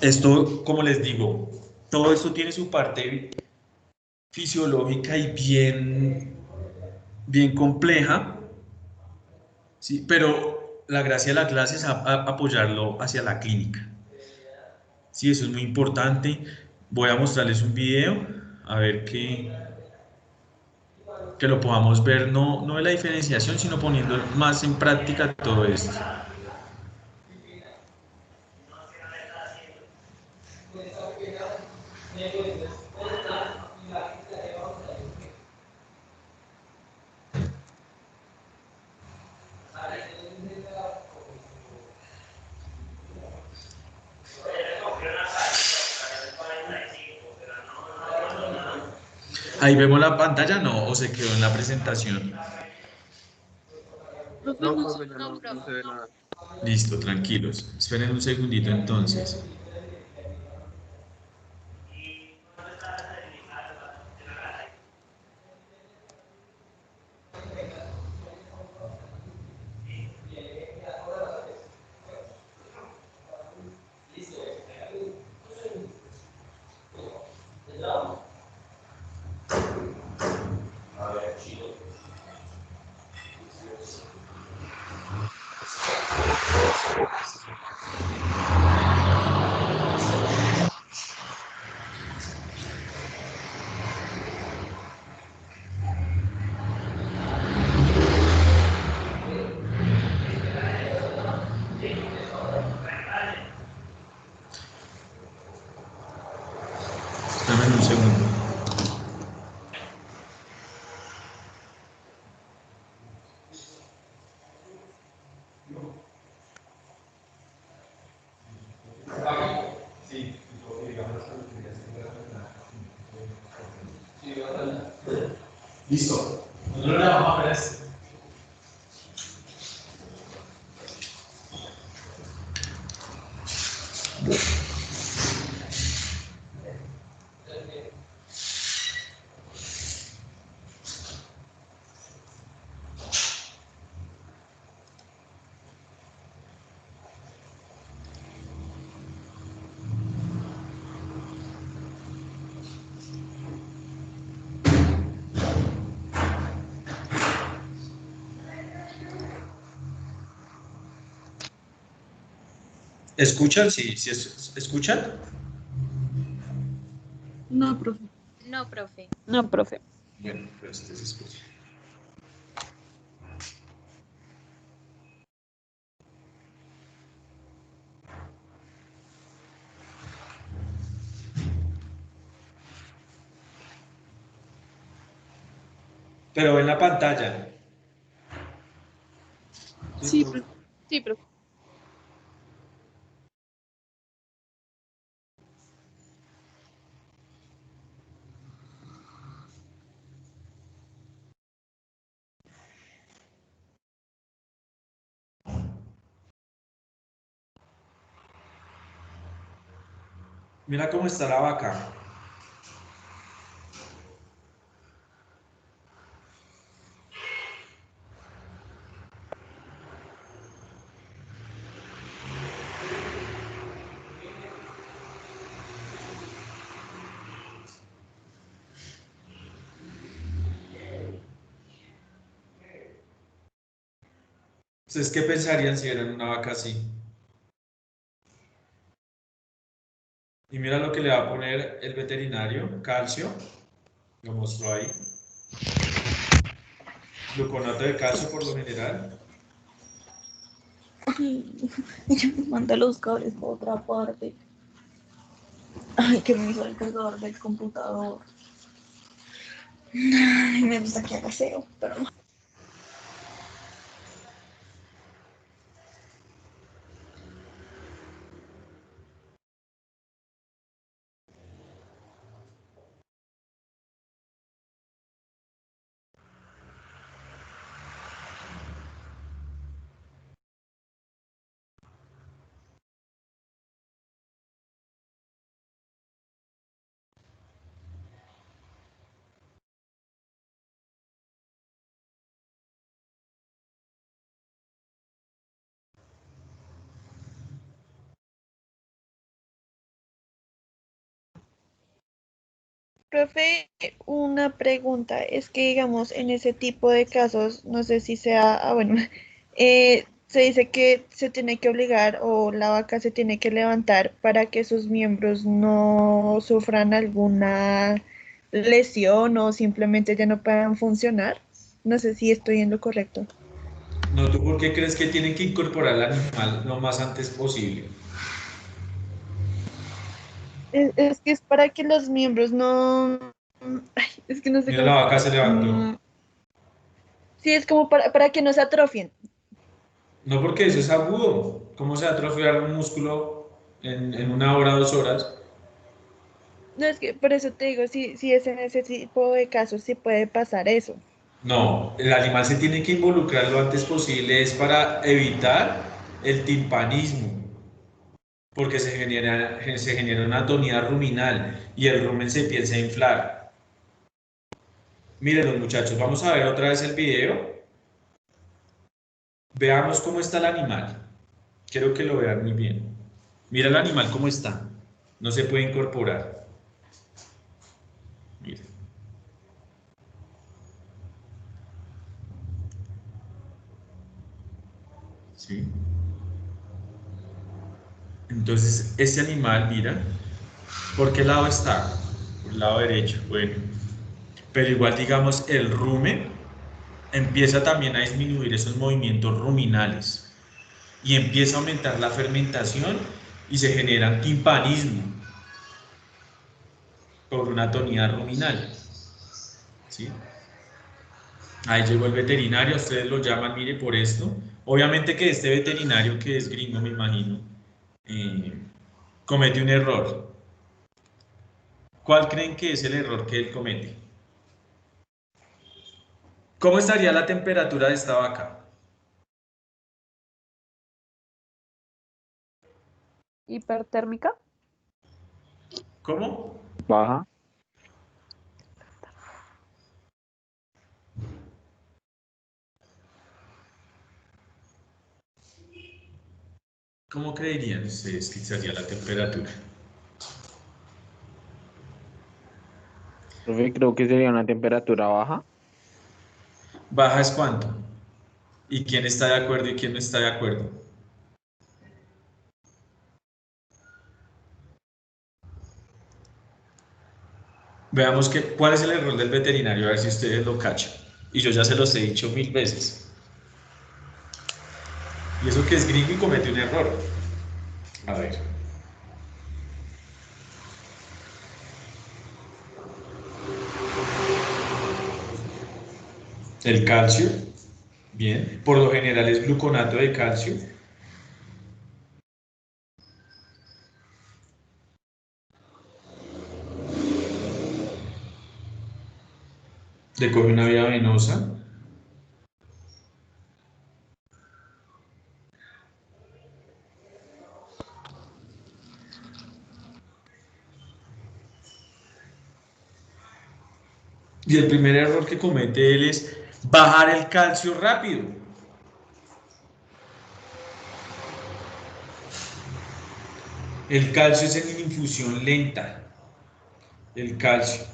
S1: Esto, como les digo, todo esto tiene su parte fisiológica y bien compleja, ¿sí? Pero la gracia de la clase es apoyarlo hacia la clínica. Sí, eso es muy importante. Voy a mostrarles un video, a ver que lo podamos ver, no de la diferenciación, sino poniendo más en práctica todo esto. Ahí vemos la pantalla, ¿no? ¿O se quedó en la presentación?
S5: Profe,
S3: No,
S5: no sé.
S3: profe, ya
S2: No,
S3: no se
S2: profe,
S3: ve
S2: no.
S3: nada.
S1: Listo, tranquilos. Esperen un segundito entonces. Dame un segundo. Listo. Nosotros le vamos a ver esto. ¿Escuchan? Sí, sí, ¿escuchan?
S5: No, profe.
S2: No, profe.
S6: No, profe.
S1: Bueno, pues se escucha. Pero en la pantalla.
S5: Sí, profe.
S6: Sí, profe.
S1: Mira cómo está la vaca. ¿Ustedes qué pensarían si eran una vaca así? Y mira lo que le va a poner el veterinario, calcio, lo mostró ahí, gluconato de calcio por lo general.
S7: Ay, ella me manda los cables por otra parte. Ay, que me hizo el cargador del computador. Ay, me gusta que haga SEO, pero no. Profe, una pregunta. Es que, digamos, en ese tipo de casos, no sé si sea, bueno, se dice que se tiene que obligar o la vaca se tiene que levantar para que sus miembros no sufran alguna lesión o simplemente ya no puedan funcionar. No sé si estoy en lo correcto.
S1: No, ¿tú por qué crees que tienen que incorporar al animal lo más antes posible?
S7: Es que es para que los miembros no... Ay, es que no sé
S1: Mira,
S7: cómo
S1: la vaca
S7: explicar.
S1: se levantó.
S7: Sí, es como para que no se atrofien.
S1: No, porque eso es agudo. ¿Cómo se va a atrofiar un músculo en 1 hora, 2 horas?
S7: No, es que por eso te digo, si es en ese tipo de casos, sí puede pasar eso.
S1: No, el animal se tiene que involucrar lo antes posible, es para evitar el timpanismo, porque se genera una atonía ruminal y el rumen se empieza a inflar. Miren, muchachos, vamos a ver otra vez el video. Veamos cómo está el animal. Quiero que lo vean muy bien. Mira el animal cómo está. No se puede incorporar. Miren. ¿Sí? Entonces, este animal, mira, ¿por qué lado está? Por el lado derecho. Bueno, pero igual, digamos, el rumen empieza también a disminuir esos movimientos ruminales y empieza a aumentar la fermentación y se genera timpanismo por una atonía ruminal. ¿Sí? Ahí llegó el veterinario, ustedes lo llaman, mire, por esto. Obviamente que este veterinario, que es gringo, me imagino, eh, comete un error. ¿Cuál creen que es el error que él comete? ¿Cómo estaría la temperatura de esta vaca?
S6: Hipertérmica.
S1: ¿Cómo?
S4: Baja.
S1: ¿Cómo creerían ustedes que sería la temperatura?
S8: Profe, creo que sería una temperatura baja.
S1: ¿Baja es cuánto? ¿Y quién está de acuerdo y quién no está de acuerdo? Veamos cuál es el error del veterinario, a ver si ustedes lo cachan. Y yo ya se los he dicho 1000 veces. Y eso que es gringo y comete un error. A ver. El calcio, bien. Por lo general es gluconato de calcio. Le coge una vía venosa. Y el primer error que comete él es bajar el calcio rápido. El calcio es en infusión lenta. El calcio.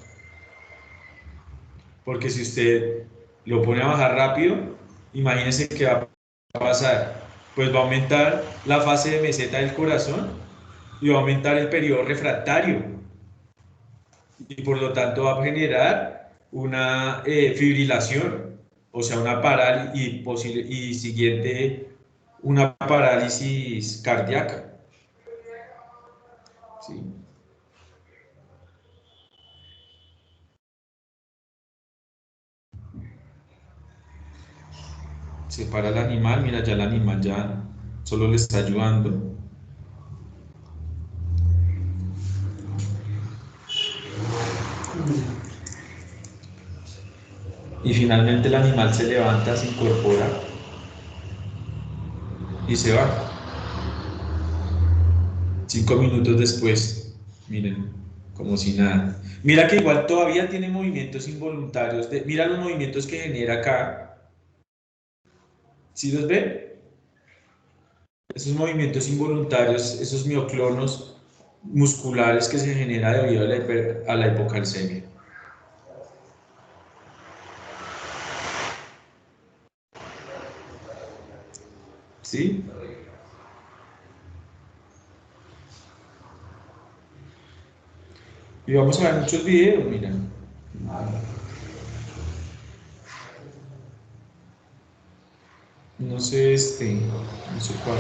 S1: Porque si usted lo pone a bajar rápido, imagínese qué va a pasar. Pues va a aumentar la fase de meseta del corazón y va a aumentar el periodo refractario. Y por lo tanto va a generar una fibrilación, o sea, una parálisis y siguiente una parálisis cardíaca. ¿Sí? Se para el animal, mira, ya el animal ya solo le está ayudando. Y finalmente el animal se levanta, se incorpora y se va. 5 minutos después, miren, como si nada. Mira que igual todavía tiene movimientos involuntarios. Mira los movimientos que genera acá. ¿Sí los ven? Esos movimientos involuntarios, esos mioclonos, musculares que se genera debido a la hipocalcemia. ¿Sí? Y vamos a ver muchos videos, mira. No sé no sé cuál,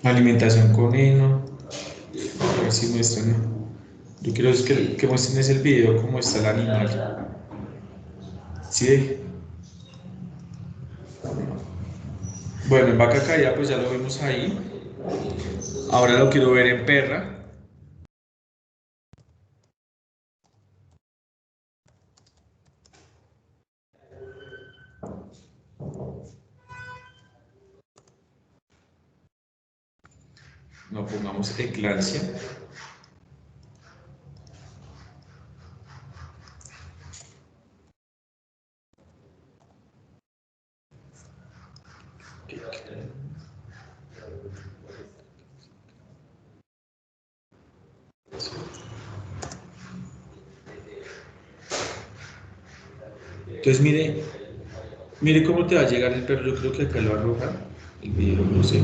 S1: Alimentación con heno. A ver si muestran. Yo quiero es que muestren ese el video cómo está el animal. ¿Sí? Bueno, en vaca caída pues ya lo vimos ahí. Ahora lo quiero ver en perra. No pongamos eclampsia. Entonces mire cómo te va a llegar el perro. Yo creo que acá lo va a arrojar el video, no sé.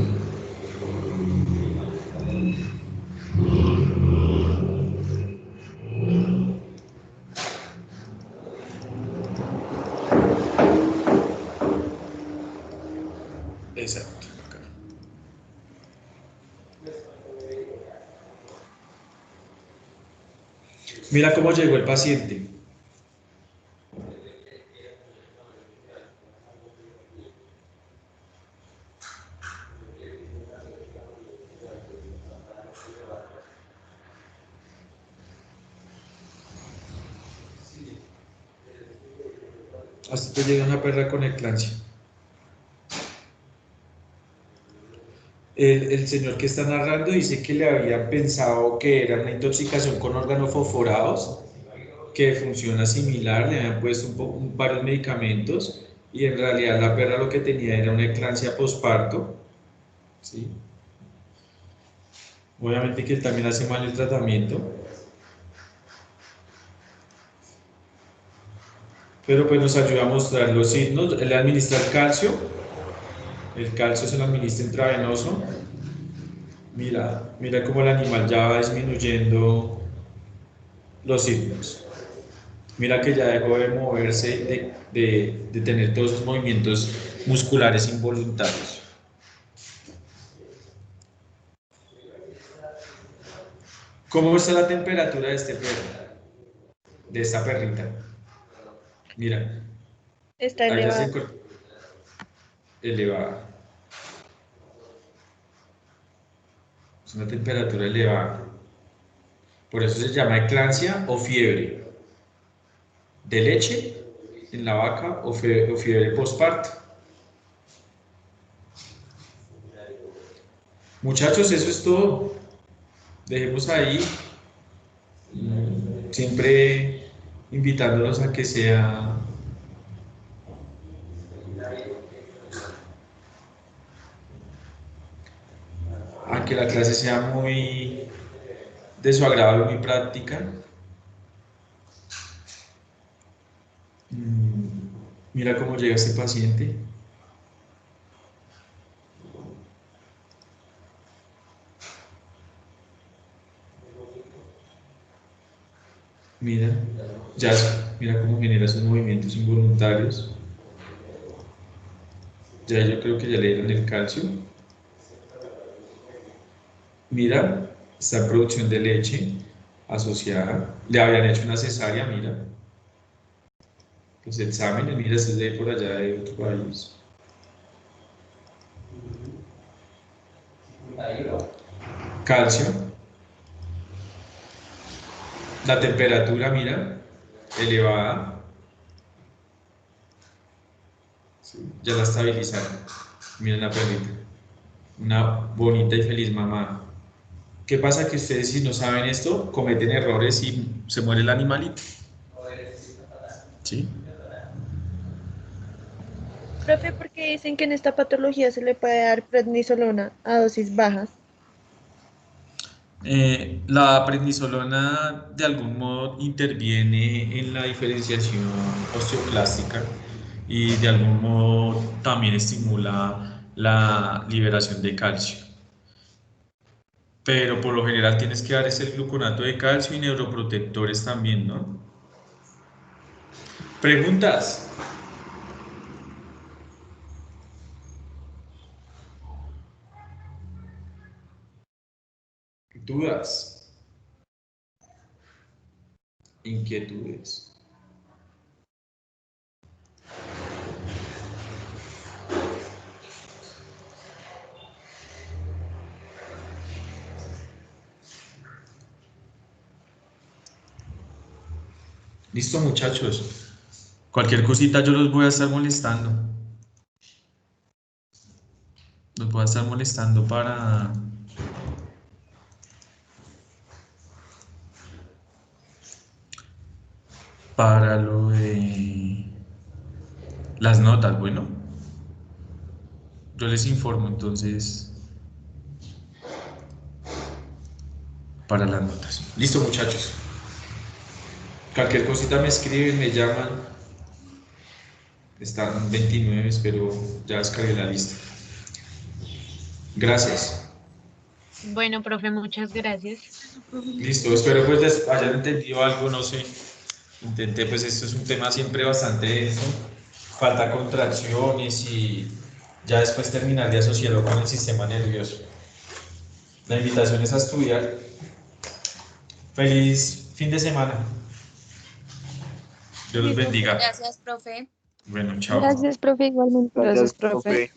S1: Exacto. Acá. Mira cómo llegó el paciente. Hasta que llega una perra con eclampsia. El señor que está narrando dice que le habían pensado que era una intoxicación con órganos fosforados, que funciona similar, le habían puesto varios medicamentos y en realidad la perra lo que tenía era una eclampsia posparto. ¿Sí? Obviamente que él también hace mal el tratamiento, pero pues nos ayuda a mostrar los signos. Él le administra el calcio se lo administra intravenoso. Mira cómo el animal ya va disminuyendo los signos. Mira que ya dejó de moverse, de tener todos esos movimientos musculares involuntarios. ¿Cómo está la temperatura de este perro? De esta perrita. Mira.
S7: Está
S1: Ahí ya
S7: elevada.
S1: Elevada. Es una temperatura elevada. Por eso se llama eclampsia o fiebre de leche en la vaca o fiebre postparto. Muchachos, eso es todo. Dejemos ahí. Siempre invitándolos a que la clase sea muy de su agrado y muy práctica. Mira cómo llega este paciente. Mira cómo genera sus movimientos involuntarios. Ya yo creo que ya le dieron el calcio. Mira, esta producción de leche asociada. Le habían hecho una cesárea, mira. Los exámenes, mira, este es de por allá de otro país. Calcio. La temperatura, mira, elevada. Sí, ya la estabilizaron. Miren la perrita. Una bonita y feliz mamá. ¿Qué pasa? Que ustedes si no saben esto, cometen errores y se muere el animalito. ¿Sí?
S7: Profe, ¿por qué dicen que en esta patología se le puede dar prednisolona a dosis bajas?
S1: La prednisolona de algún modo interviene en la diferenciación osteoclástica y de algún modo también estimula la liberación de calcio. Pero por lo general tienes que dar ese gluconato de calcio y neuroprotectores también, ¿no? ¿Preguntas? ¿Dudas? ¿Inquietudes? Listo, muchachos. Cualquier cosita yo los voy a estar molestando. Los voy a estar molestando para lo de las notas, bueno. Yo les informo entonces para las notas. Listo, muchachos. Cualquier cosita me escriben, me llaman. Están 29, pero ya descargué la lista. Gracias.
S2: Bueno, profe, muchas gracias.
S1: Listo, espero pues les hayan entendido algo, no sé. Intenté, pues esto es un tema siempre bastante denso. Falta contracciones y ya después terminar de asociarlo con el sistema nervioso. La invitación es a estudiar. Feliz fin de semana. Dios los bendiga.
S9: Gracias, profe.
S1: Bueno, chao.
S6: Gracias, profe, igualmente.
S8: Gracias, profe.